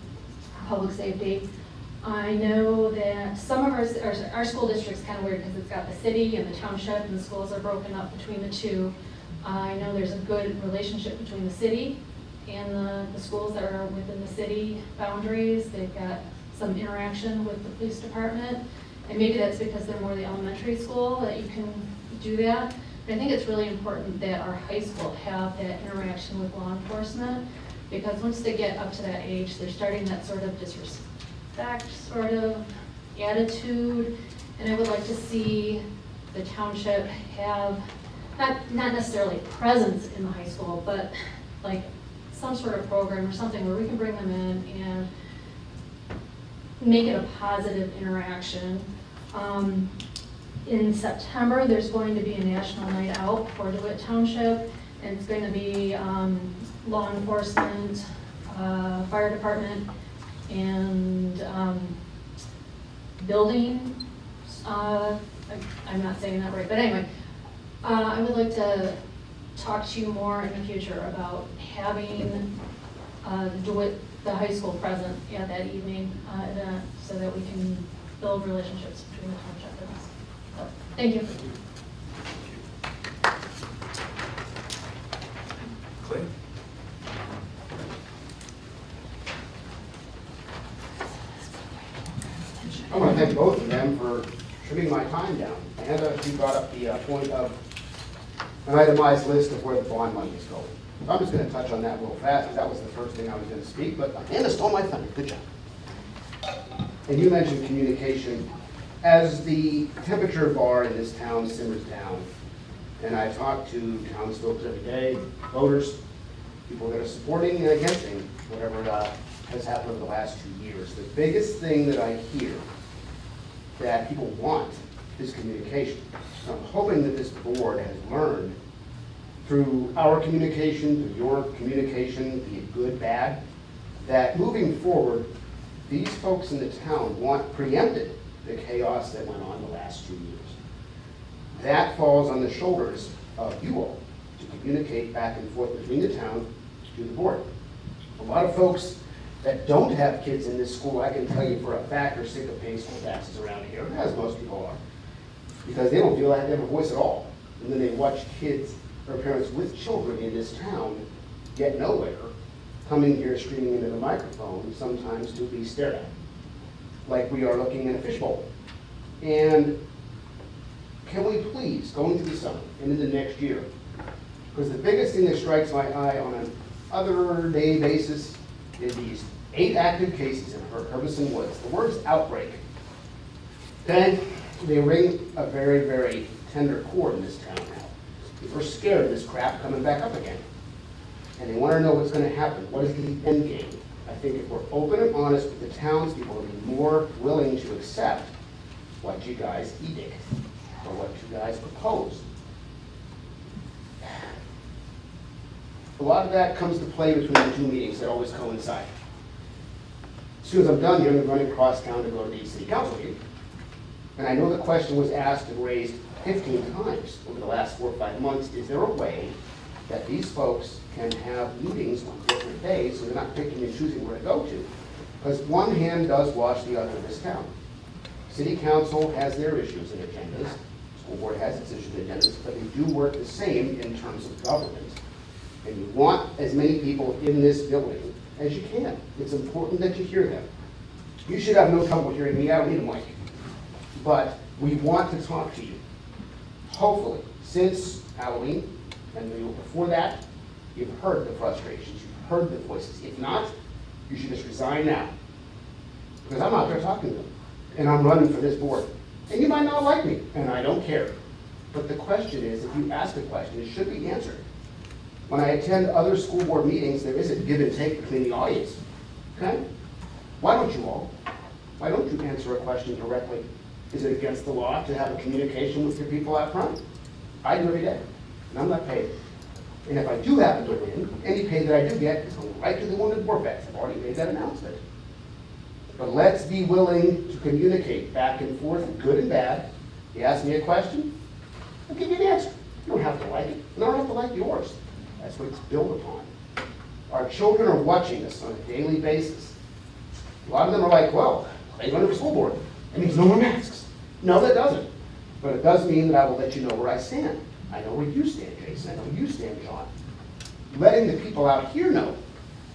public safety. I know that some of our school district's kind of weird because it's got the city and the township, and the schools are broken up between the two. I know there's a good relationship between the city and the schools that are within the city boundaries. They've got some interaction with the police department, and maybe that's because they're more the elementary school that you can do that. But I think it's really important that our high school have that interaction with law enforcement, because once they get up to that age, they're starting that sort of disrespect sort of attitude, and I would like to see the township have not necessarily presence in the high school, but like some sort of program or something where we can bring them in and make it a positive interaction. In September, there's going to be a national night out for DeWitt Township, and it's going to be law enforcement, fire department, and building, I'm not saying that right, but anyway, I would like to talk to you more in the future about having DeWitt, the high school present at that evening event, so that we can build relationships between the township and us. So, thank you. Clay? I want to thank both of them for trimming my time down. And you brought up the point of an itemized list of where the bond money is going. So I'm just going to touch on that real fast, because that was the first thing I was going to speak, but Amanda stole my thunder. Good job. And you mentioned communication. As the temperature bar in this town simmers down, And I talk to townsfolk every day, voters, people that are supporting and against whatever has happened over the last 2 years. The biggest thing that I hear that people want is communication. So I'm hoping that this board has learned through our communication, through your communication, be it good, bad, that moving forward, these folks in the town want preempted the chaos that went on the last 2 years. That falls on the shoulders of you all to communicate back and forth between the town to the board. A lot of folks that don't have kids in this school, I can tell you for a fact, are sick of paying school taxes around here, as most people are, because they don't feel like they have a voice at all. And then they watch kids or parents with children in this town get nowhere, coming here screaming into the microphone, sometimes to be stared at, like we are looking at a fishbowl. And can we please, going through the summer and into the next year, because the biggest thing that strikes my eye on an other day basis is these 8 active cases in Hermiston Woods. The words outbreak, okay? They ring a very, very tender chord in this town now. People are scared of this crap coming back up again. And they want to know what's going to happen. What is the end game? I think if we're open and honest with the townspeople, they'll be more willing to accept what you guys edict or what you guys propose. A lot of that comes to play between the 2 meetings that always coincide. As soon as I'm done here, I'm running across town to go to the city council meeting. And I know the question was asked and raised 15 times over the last 4 or 5 months. Is there a way that these folks can have meetings on different days so they're not picking and choosing where to go to? Because one hand does wash the other in this town. City council has their issues and agendas. School board has its issues and agendas, but they do work the same in terms of government. And you want as many people in this building as you can. It's important that you hear them. You should have no trouble hearing me. I don't need a mic. But we want to talk to you. Hopefully, since Halloween and before that, you've heard the frustrations, you've heard the voices. If not, you should just resign now. Because I'm out there talking to them. And I'm running for this board. And you might not like me, and I don't care. But the question is, if you ask a question, it should be answered. When I attend other school board meetings, there is a give and take between the audience. Okay? Why don't you all? Why don't you answer a question directly? Is it against the law to have a communication with your people out front? I do every day, and I'm not paid. And if I do happen to win, any pay that I do get is going right to the wounded war vets. I've already made that announcement. But let's be willing to communicate back and forth, good and bad. You ask me a question, I'll give you an answer. You don't have to like it, and I don't have to like yours. That's what it's built upon. Our children are watching us on a daily basis. A lot of them are like, well, they run for school board. That means no more masks. No, that doesn't. But it does mean that I will let you know where I stand. I know where you stand, Jason. I know where you stand, John. Letting the people out here know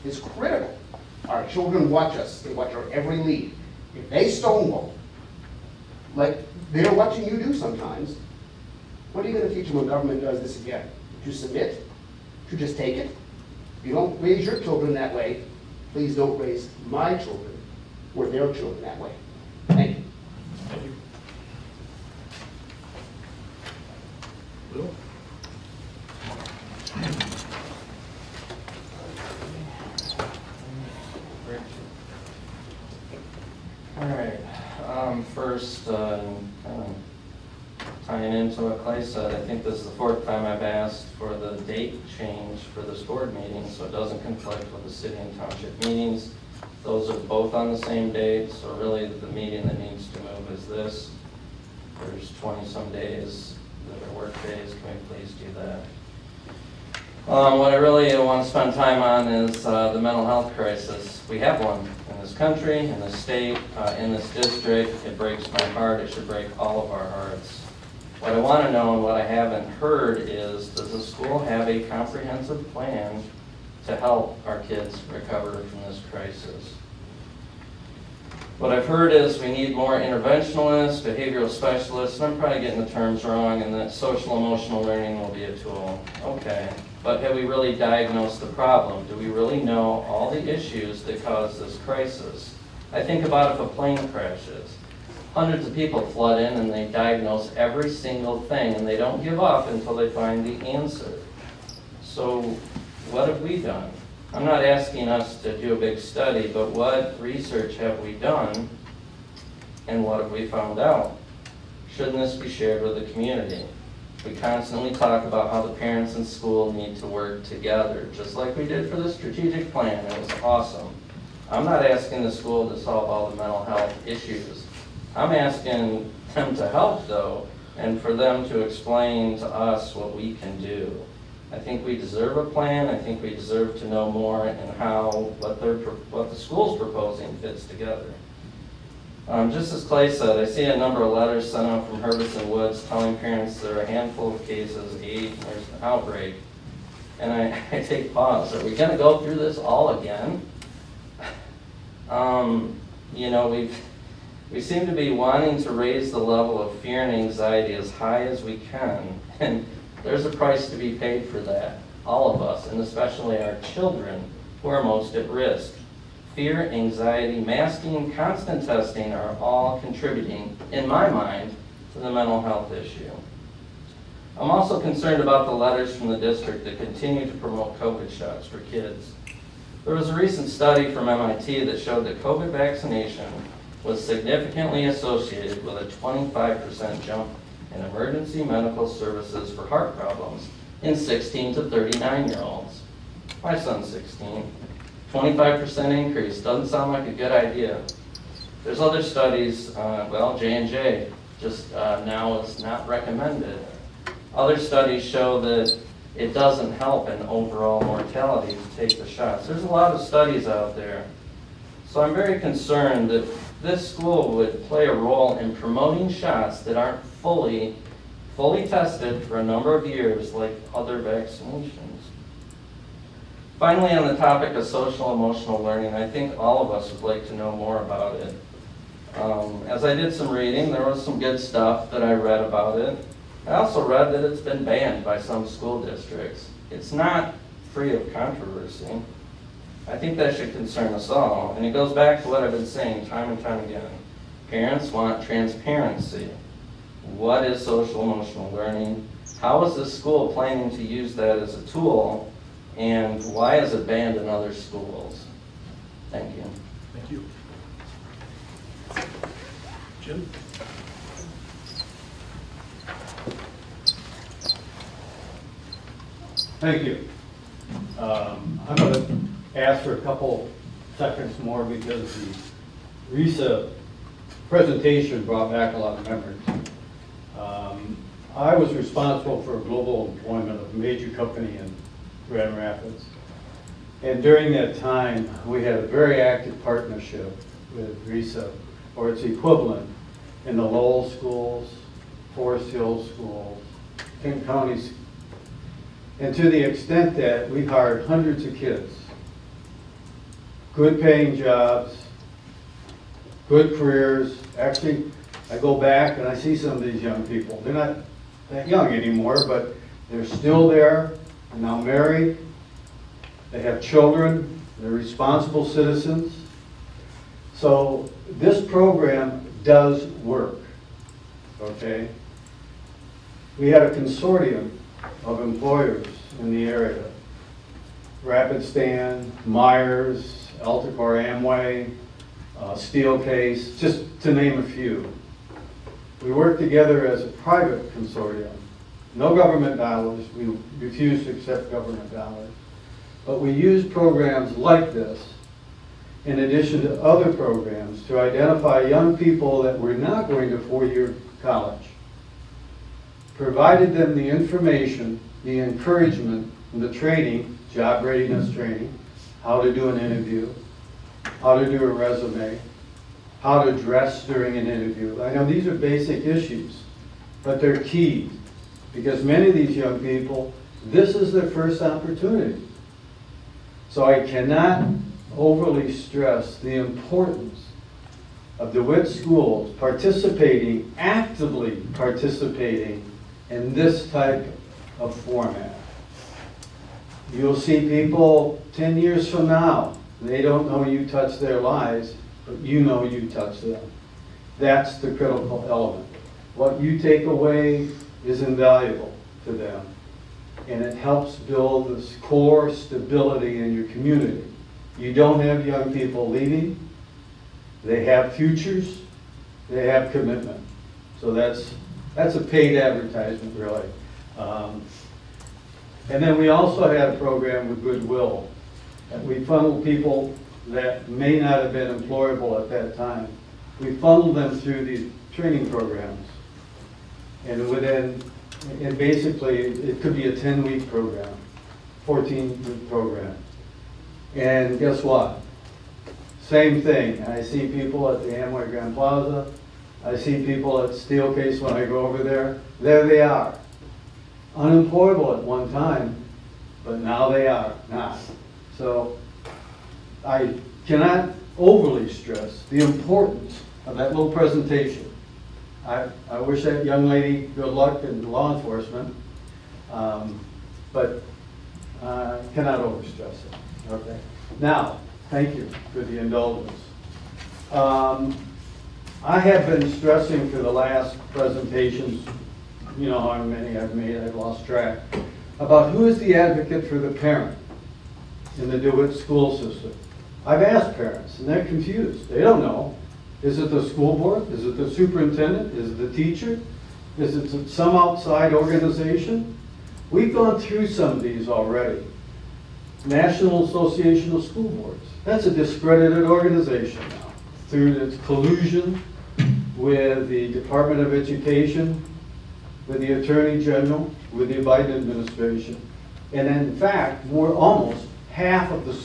is critical. Our children watch us. They watch our every lead. If they stonewall, like they're watching you do sometimes, what are you going to teach them when government does this again? To submit? To just take it? If you don't raise your children that way, please don't raise my children or their children that way. Thank you. Thank you. Will? All right. First, tying into what Clay said, I think this is the 4th time I've asked for the date change for this board meeting so it doesn't conflict with the city and township meetings. Those are both on the same date, so really the meeting that needs to move is this. There's 20-some days that are work days. Can we please do that? What I really want to spend time on is the mental health crisis. We have one in this country, in this state, in this district. It breaks my heart. It should break all of our hearts. What I want to know and what I haven't heard is, does the school have a comprehensive plan to help our kids recover from this crisis? What I've heard is we need more interventionalists, behavioral specialists, and I'm probably getting the terms wrong, and that social emotional learning will be a tool. Okay, but have we really diagnosed the problem? Do we really know all the issues that cause this crisis? I think about if a plane crashes. hundreds of people flood in and they diagnose every single thing, and they don't give up until they find the answer. So what have we done? I'm not asking us to do a big study, but what research have we done and what have we found out? Shouldn't this be shared with the community? We constantly talk about how the parents and school need to work together, just like we did for the strategic plan. It was awesome. I'm not asking the school to solve all the mental health issues. I'm asking them to help, though, and for them to explain to us what we can do. I think we deserve a plan. I think we deserve to know more and how what the school's proposing fits together. Just as Clay said, I see a number of letters sent out from Herbison Woods telling parents there are a handful of cases, 8, and there's an outbreak. And I take pause. Are we going to go through this all again? You know, we seem to be wanting to raise the level of fear and anxiety as high as we can. And there's a price to be paid for that, all of us, and especially our children who are most at risk. Fear, anxiety, masking, constant testing are all contributing, in my mind, to the mental health issue. I'm also concerned about the letters from the district that continue to promote COVID shots for kids. There was a recent study from MIT that showed that COVID vaccination was significantly associated with a 25% jump in emergency medical services for heart problems in 16 to 39-year-olds. My son's 16. 25% increase doesn't sound like a good idea. There's other studies, well, J&J just now is not recommended. Other studies show that it doesn't help in overall mortality to take the shots. There's a lot of studies out there. So I'm very concerned that this school would play a role in promoting shots that aren't fully tested for a number of years like other vaccinations. Finally, on the topic of social emotional learning, I think all of us would like to know more about it. As I did some reading, there was some good stuff that I read about it. I also read that it's been banned by some school districts. It's not free of controversy. I think that should concern us all, and it goes back to what I've been saying time and time again. Parents want transparency. What is social emotional learning? How is this school planning to use that as a tool? And why is it banned in other schools? Thank you. Thank you. Jim? Thank you. I'm going to ask for a couple seconds more because the RISA presentation brought back a lot of memories. I was responsible for global employment of a major company in Grand Rapids. And during that time, we had a very active partnership with RISA, or its equivalent, in the Lowell schools, Forest Hill schools, Kent County. And to the extent that we hired hundreds of kids, good paying jobs, good careers. Actually, I go back and I see some of these young people. They're not that young anymore, but they're still there, they're now married, they have children, they're responsible citizens. So this program does work, okay? We had a consortium of employers in the area. Rapid Stand, Myers, Alticor Amway, Steelcase, just to name a few. We worked together as a private consortium. No government dollars, we refuse to accept government dollars. But we use programs like this in addition to other programs to identify young people that were not going to four-year college, provided them the information, the encouragement, and the training, job readiness training, how to do an interview, how to do a resume, how to dress during an interview. I know these are basic issues, but they're key because many of these young people, this is their first opportunity. So I cannot overly stress the importance of DeWitt schools participating, actively participating in this type of format. You'll see people 10 years from now, they don't know you touched their lives, but you know you touched them. That's the critical element. What you take away is invaluable to them, and it helps build this core stability in your community. You don't have young people leaving. They have futures. They have commitment. So that's a paid advertisement, really. And then we also had a program with Goodwill. And we funneled people that may not have been employable at that time. We funneled them through these training programs. And basically, it could be a 10-week program, 14-week program. And guess what? Same thing. I see people at the Amway Grand Plaza. I see people at Steelcase when I go over there. There they are. Unemployable at one time, but now they are not. So I cannot overly stress the importance of that little presentation. I wish that young lady good luck in law enforcement, but cannot overstress it. Okay. Now, thank you for the indulgence. I have been stressing for the last presentations, you know how many I've made, I've lost track, about who is the advocate for the parent in the DeWitt school system. I've asked parents, and they're confused. They don't know. Is it the school board? Is it the superintendent? Is it the teacher? Is it some outside organization? We've gone through some of these already. National Association of School Boards. That's a discredited organization now through its collusion with the Department of Education, with the Attorney General, with the Biden administration. And in fact, almost half of the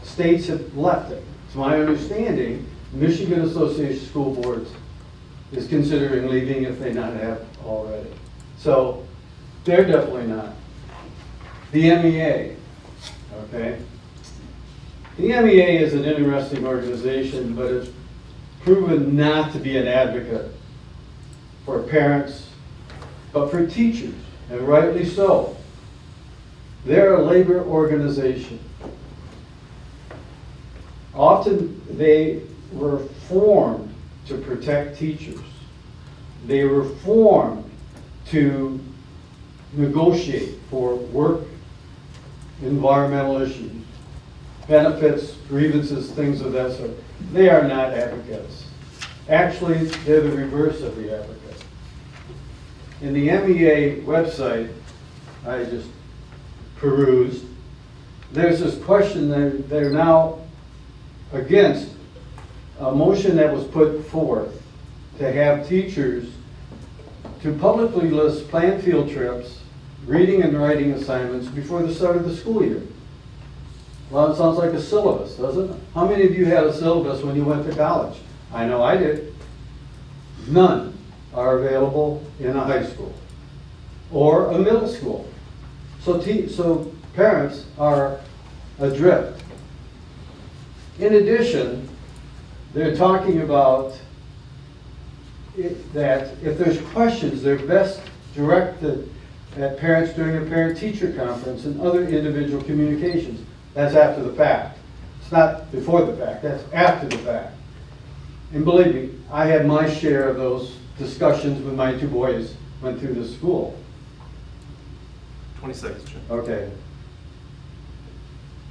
states have left it. It's my understanding Michigan Association of School Boards is considering leaving if they not have already. So they're definitely not. The MEA, okay? The MEA is an interesting organization, but it's proven not to be an advocate for parents, but for teachers, and rightly so. They're a labor organization. Often they were formed to protect teachers. They were formed to negotiate for work, environmental issues, benefits, grievances, things of that sort. They are not advocates. Actually, they're the reverse of the advocate. In the MEA website, I just perused, there's this question that they're now against a motion that was put forth to have teachers to publicly list planned field trips, reading and writing assignments before the start of the school year. Well, it sounds like a syllabus, doesn't it? How many of you had a syllabus when you went to college? I know I did. None are available in a high school or a middle school. So parents are adrift. In addition, they're talking about that if there's questions, they're best directed at parents during a parent-teacher conference and other individual communications. That's after the fact. It's not before the fact, that's after the fact. And believe me, I had my share of those discussions when my two boys went through the school. 20 seconds, Jim. Okay.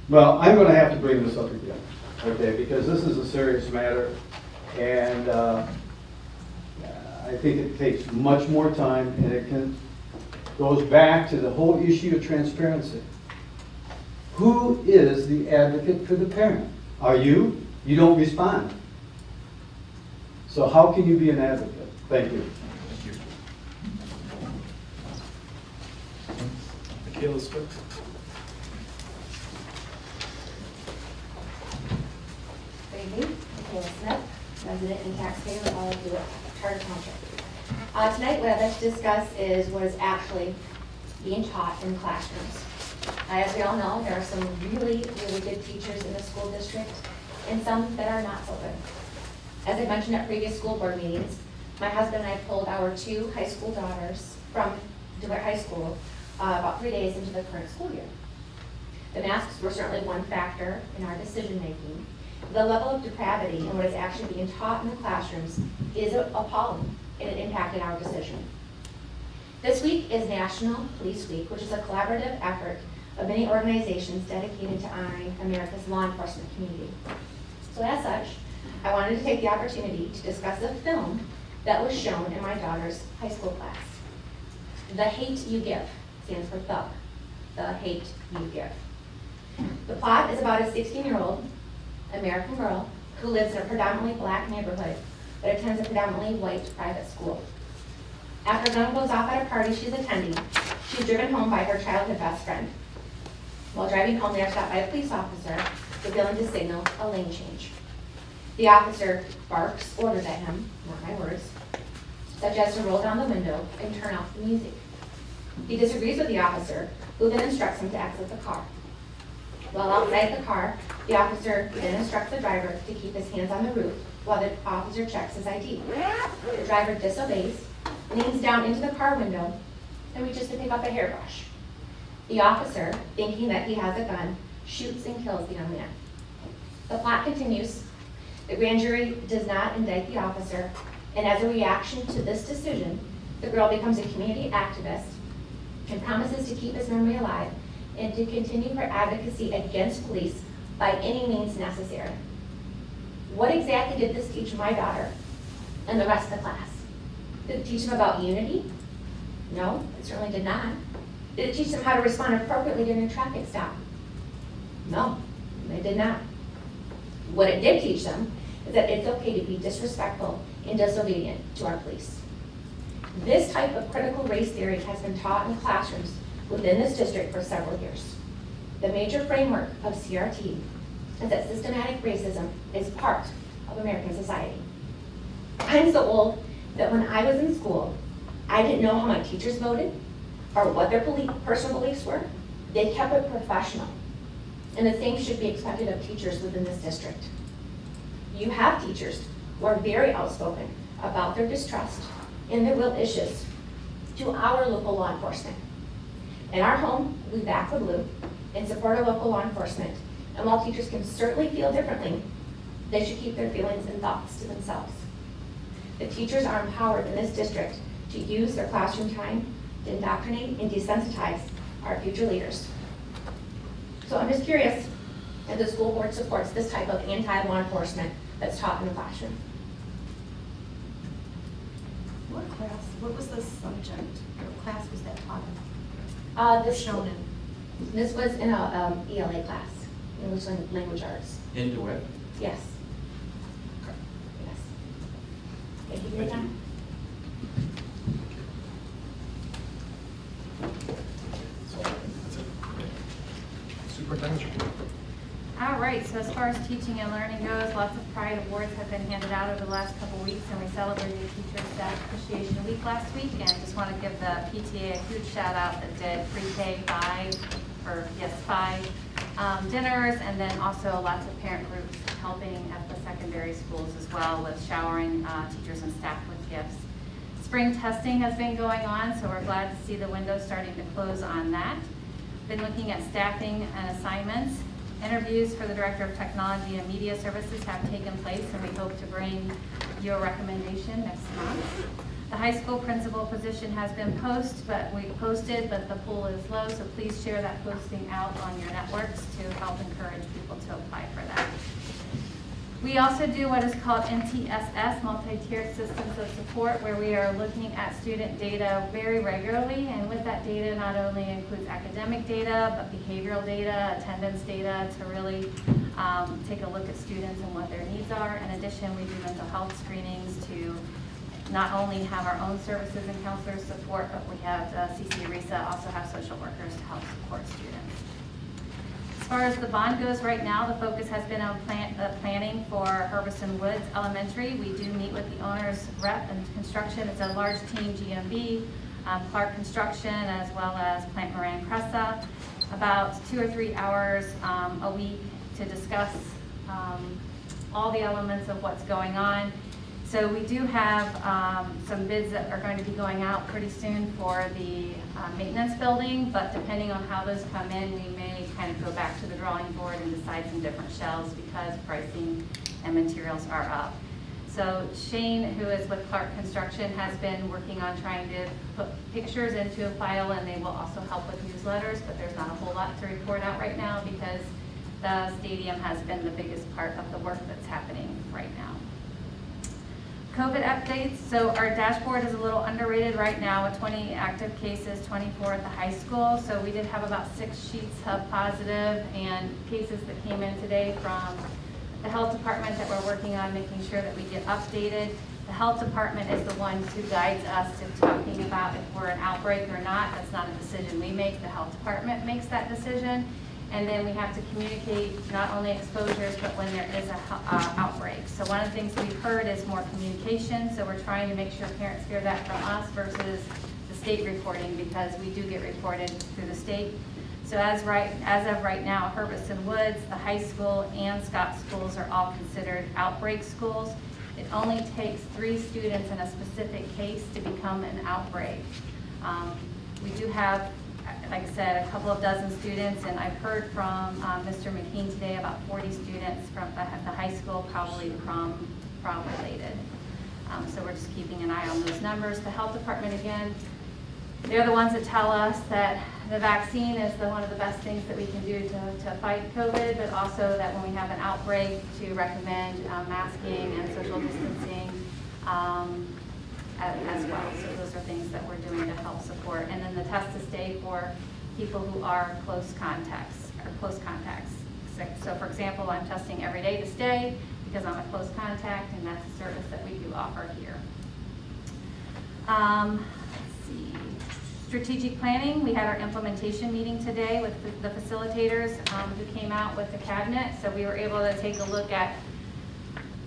Well, I'm going to have to bring this up again, okay, because this is a serious matter, and I think it takes much more time, and it goes back to the whole issue of transparency. Who is the advocate for the parent? Are you? You don't respond. So how can you be an advocate? Thank you. Thank you. Michaela Swift. Good evening, Michaela Smith, resident and taxpayer of all of DeWitt, Charter Township. Tonight what I'd like to discuss is what is actually being taught in classrooms. As we all know, there are some really good teachers in the school district and some that are not so good. As I mentioned at previous school board meetings, my husband and I pulled our 2 high school daughters from DeWitt High School about 3 days into the current school year. The masks were certainly one factor in our decision making, The level of depravity in what is actually being taught in the classrooms is appalling, and it impacted our decision. This week is National Police Week, which is a collaborative effort of many organizations dedicated to honoring America's law enforcement community. So as such, I wanted to take the opportunity to discuss a film that was shown in my daughter's high school class. The Hate You Give stands for THUG, The Hate You Give. The plot is about a 16-year-old American girl who lives in a predominantly black neighborhood but attends a predominantly white private school. After a gun goes off at a party she's attending, she's driven home by her childhood best friend. While driving home, they are stopped by a police officer who failing to signal a lane change. The officer barks orders at him, not my words, such as to roll down the window and turn off the music. He disagrees with the officer, who then instructs him to exit the car. While outside the car, the officer then instructs the driver to keep his hands on the roof while the officer checks his ID. The driver disobeys, leans down into the car window, and reaches to pick up a hairbrush. The officer, thinking that he has a gun, shoots and kills the young man. The plot continues. The grand jury does not indict the officer, and as a reaction to this decision, the girl becomes a community activist and promises to keep his memory alive and to continue her advocacy against police by any means necessary. What exactly did this teach my daughter and the rest of the class? Did it teach them about unity? No, it certainly did not. Did it teach them how to respond appropriately during a traffic stop? No, it did not. What it did teach them is that it's okay to be disrespectful and disobedient to our police. This type of critical race theory has been taught in classrooms within this district for several years. The major framework of CRT is that systematic racism is part of American society. I'm so old that when I was in school, I didn't know how my teachers voted or what their personal beliefs were. They kept it professional. And the same should be expected of teachers within this district. You have teachers who are very outspoken about their distrust and their real issues to our local law enforcement. In our home, we back the blue and support our local law enforcement. And while teachers can certainly feel differently, they should keep their feelings and thoughts to themselves. The teachers are empowered in this district to use their classroom time to indoctrinate and desensitize our future leaders. So I'm just curious if the school board supports this type of anti-law enforcement that's taught in the classroom. What class, what was the subject, what class was that taught in? Shown in. This was in a ELA class, English Language Arts. In DeWitt? Yes. Okay. Yes. Thank you for your Thank you. time. That's it. Superintendent's report. All right, so as far as teaching and learning goes, lots of pride awards have been handed out over the last couple of weeks, and we celebrated Teacher Staff Appreciation Week last week, and just want to give the PTA a huge shout out that did pre-K 5 dinners, and then also lots of parent groups helping at the secondary schools as well with showering teachers and staff with gifts. Spring testing has been going on, so we're glad to see the windows starting to close on that. Been looking at staffing and assignments. Interviews for the Director of Technology and Media Services have taken place, and we hope to bring you a recommendation next month. The high school principal position has been posted, but the pool is low, so please share that posting out on your networks to help encourage people to apply for that. We also do what is called MTSS, Multi-Tiered Systems of Support, where we are looking at student data very regularly, and with that data not only includes academic data, but behavioral data, attendance data, to really take a look at students and what their needs are. In addition, we do mental health screenings to not only have our own services and counselors support, but we have CC RISA also have social workers to help support students. As far as the bond goes right now, the focus has been on planning for Herbison Woods Elementary. We do meet with the owner's rep and construction. It's a large team, GMB, Clark Construction, as well as Plant Moran Cressa. About 2 or 3 hours a week to discuss all the elements of what's going on. So we do have some bids that are going to be going out pretty soon for the maintenance building, but depending on how those come in, we may kind of go back to the drawing board and decide some different shelves because pricing and materials are up. So Shane, who is with Clark Construction, has been working on trying to put pictures into a file, and they will also help with newsletters, but there's not a whole lot to report out right now because the stadium has been the biggest part of the work that's happening right now. COVID updates, so our dashboard is a little underrated right now with 20 active cases, 24 at the high school. So we did have about 6 sheets of positive and cases that came in today from the health department that we're working on making sure that we get updated. The health department is the one who guides us in talking about if we're an outbreak or not. That's not a decision we make, the health department makes that decision. And then we have to communicate not only exposures, but when there is an outbreak. So one of the things we've heard is more communication. So we're trying to make sure parents hear that from us versus the state reporting, because we do get reported through the state. So as of right now, Herbertson Woods, the high school, and Scott schools are all considered outbreak schools. It only takes 3 students in a specific case to become an outbreak. We do have, like I said, a couple of dozen students, and I've heard from Mr. McKean today about 40 students from the high school, probably prom related. So we're just keeping an eye on those numbers. The health department, again, they're the ones that tell us that the vaccine is one of the best things that we can do to fight COVID, but also that when we have an outbreak, to recommend masking and social distancing as well. So those are things that we're doing to help support. And then the test to stay for people who are close contacts. So for example, I'm testing every day to stay because I'm a close contact, and that's a service that we do offer here. Let's see. Strategic planning, we had our implementation meeting today with the facilitators who came out with the cabinet. So we were able to take a look at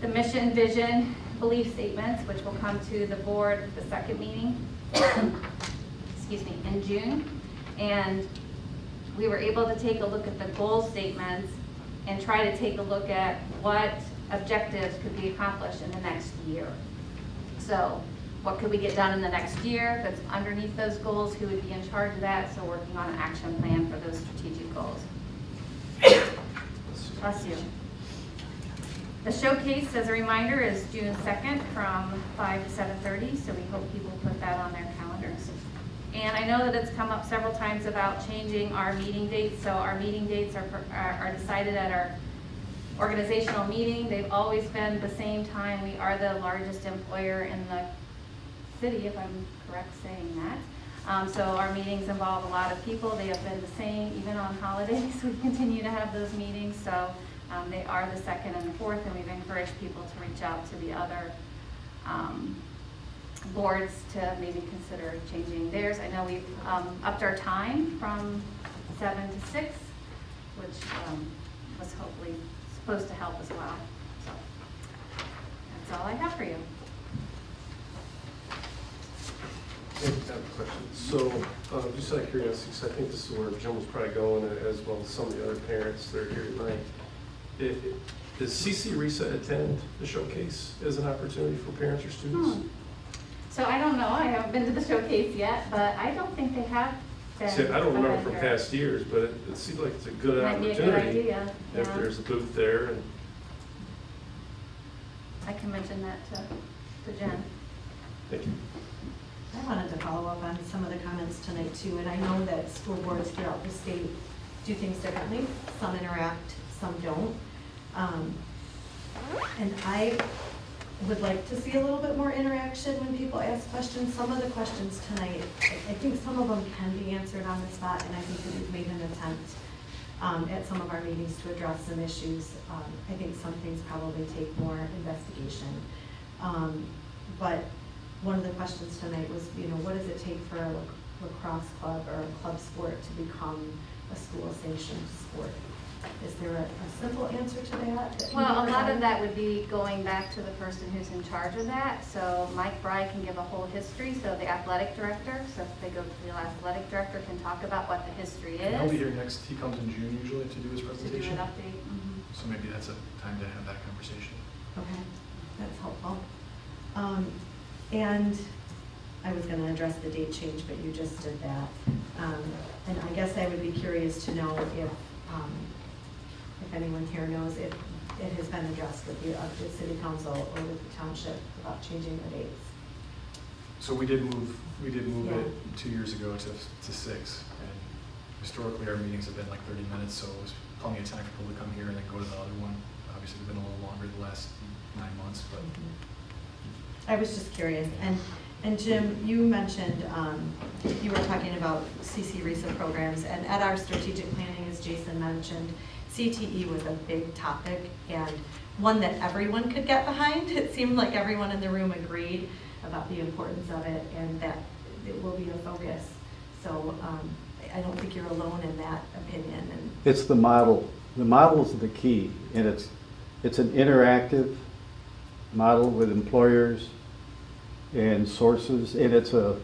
the mission, vision, belief statements, which will come to the board the second meeting, in June. And we were able to take a look at the goal statements and try to take a look at what objectives could be accomplished in the next year. So what could we get done in the next year? If it's underneath those goals, who would be in charge of that? So working on an action plan for those strategic goals. Bless you. The showcase, as a reminder, is June 2nd from 5 to 7:30, so we hope people put that on their calendars. And I know that it's come up several times about changing our meeting dates, so our meeting dates are decided at our organizational meeting. They've always been the same time. We are the largest employer in the city, if I'm correct saying that. So our meetings involve a lot of people. They have been the same even on holidays. We continue to have those meetings. So they are the 2nd and the 4th, and we've encouraged people to reach out to the other boards to maybe consider changing theirs. I know we've upped our time from 7 to 6, which was hopefully supposed to help as well. So that's all I have for you. I have a question. So, just out of curiosity, because I think this is where Jim was probably going, as well as some of the other parents that are here tonight. Does CC Reset attend the showcase as an opportunity for parents or students? So I don't know. I haven't been to the showcase yet, but I don't think they have been. See, I don't remember from past years, but it seems like it's a good Might be a opportunity. good idea, If yeah. there's a booth there. And I can mention that to Jen. thank you. I wanted to follow up on some of the comments tonight too, and I know that school boards throughout the state do things differently. Some interact, some don't. And I would like to see a little bit more interaction when people ask questions. Some of the questions tonight, I think some of them can be answered on the spot, and I think that we've made an attempt at some of our meetings to address some issues. I think some things probably take more investigation. But one of the questions tonight was, what does it take for a lacrosse club or a club sport to become a school-sanctioned sport? Is there a simple answer to that? Well, a lot of that would be going back to the person who's in charge of that. So Mike Bry can give a whole history. So the athletic director, so if they go to the athletic director, can talk about what the history is. He'll be here next, he comes in June usually to do his To do presentation. an update. So maybe that's a time to have that conversation. Okay, that's helpful. And I was gonna address the date change, but you just did that. And I guess I would be curious to know if anyone here knows if it has been addressed with the city council or with the township about changing the dates. So we did move Yeah. it 2 years ago to 6. And historically, our meetings have been like 30 minutes, so it was plenty of time for people to come here and then go to the other one. Obviously, they've been a little longer the last 9 months, but. I was just curious. And Jim, you mentioned, you were talking about CC RESA programs, and at our strategic planning, as Jason mentioned, CTE was a big topic and one that everyone could get behind. It seemed like everyone in the room agreed about the importance of it and that it will be a focus. So I don't think you're alone in that opinion. And It's the model. The model is the key, and it's an interactive model with employers and sources, and it's a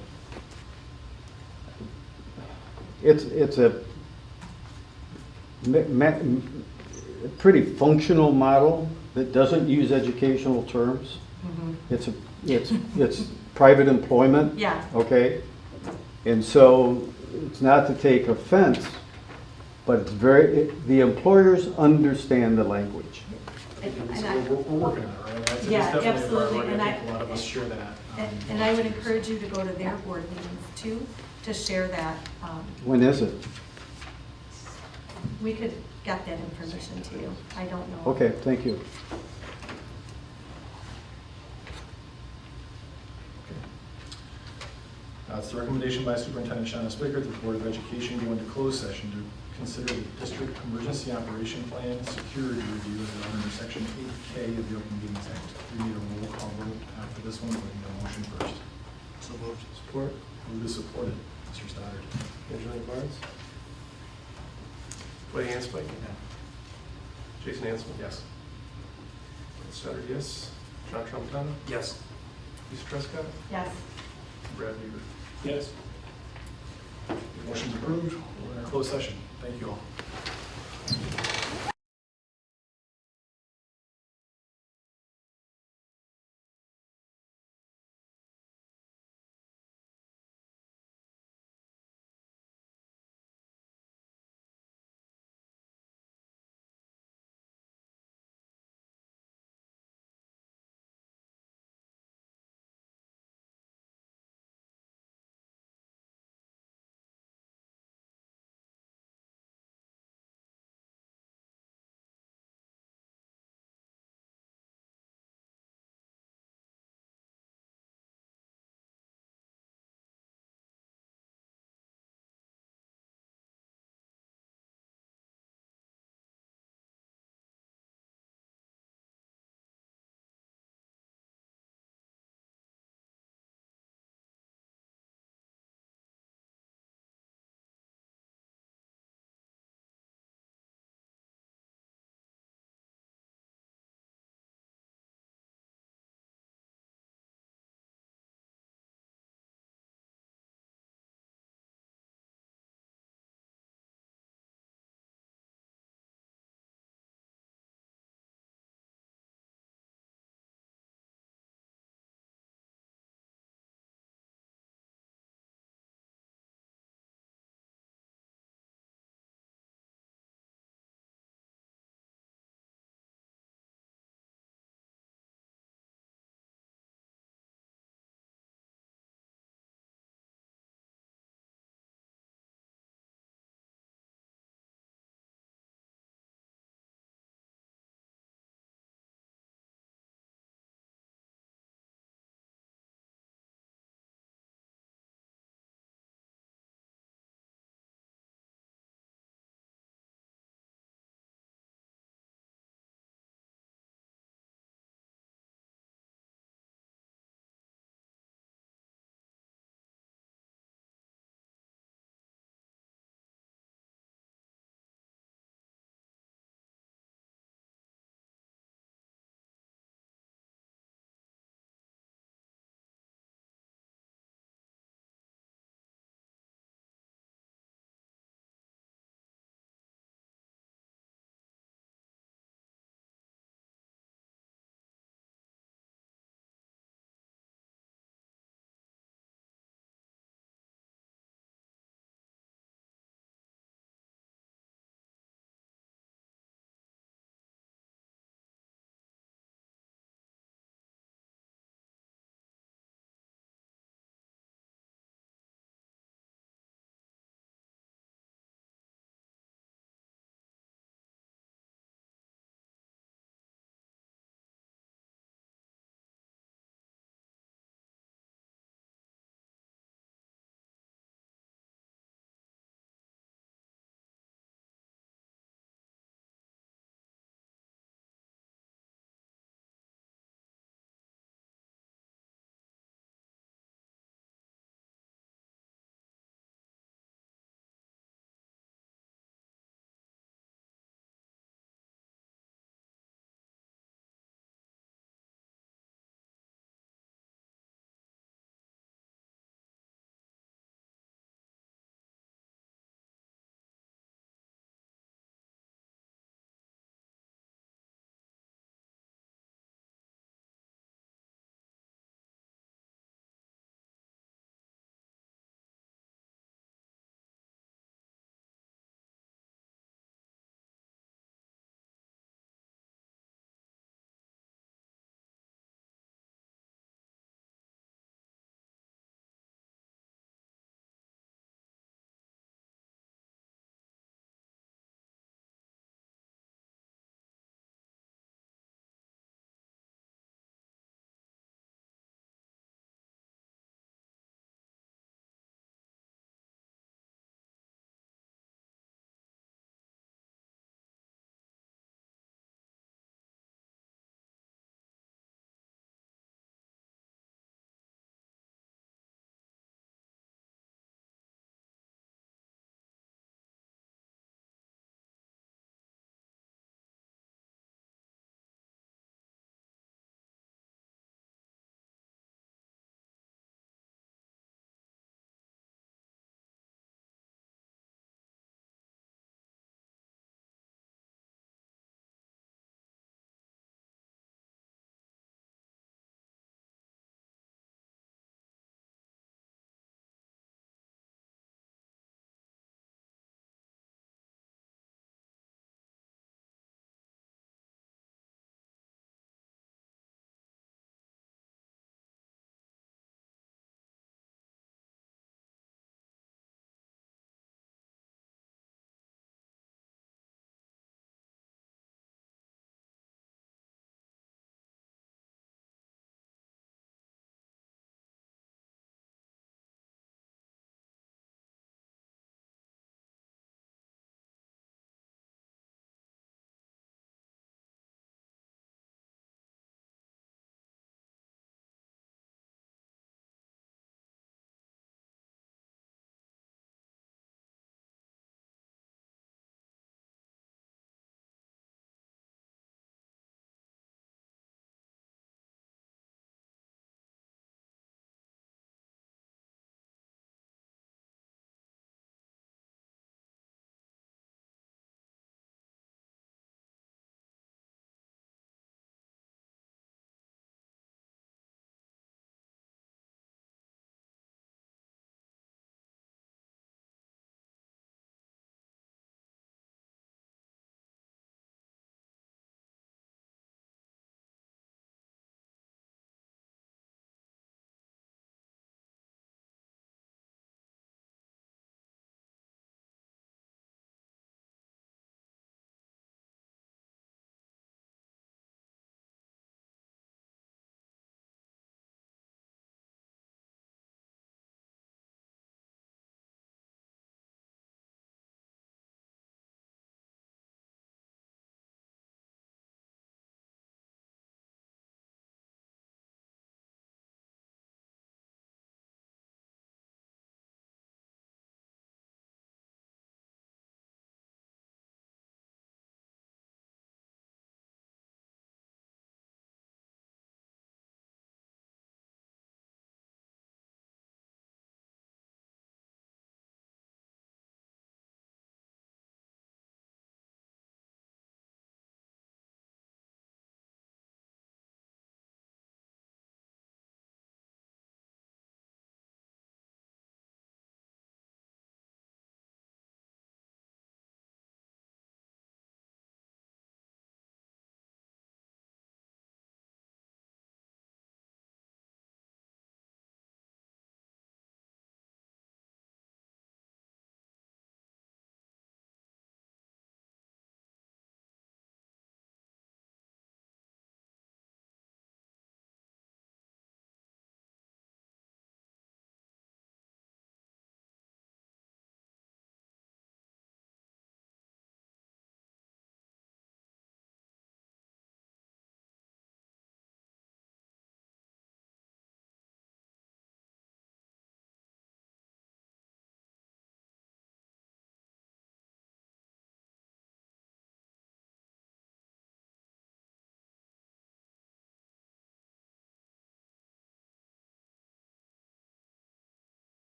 pretty functional model that doesn't use educational terms. It's private employment. Yeah. Okay? And so it's not to take offense, but it's the employers understand the language. We're working on it, right? It's Yeah, definitely a absolutely. priority. And I think a lot of us share that. And I would encourage you to go to their board meetings too, to share that. When is it? We could get that information to you. I don't know. Okay, thank you. It's the recommendation by Superintendent Shauna Spicker that the Board of Education go into closed session to consider the district emergency operation plan security review as under Section 8K of the Open Meetings Act. We need a roll call vote for this one. We need a motion first. So moved. Support. Move to support it. Mr. Stoddard. Angelina Barnes. Buddy Hanspike. Jason Hanspike. Yes. Stoddard, yes. John Tramontano. Yes. Lisa Trescott. Yes. Brad Weaver. Yes. Motion's approved. We're in our closed session. Thank you all.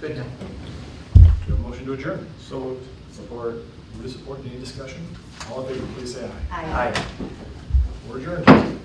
Thank you. Do you have a motion to adjourn? So moved. Support. Move to support. Any discussion? All in favor, please say aye. Aye. We're adjourned.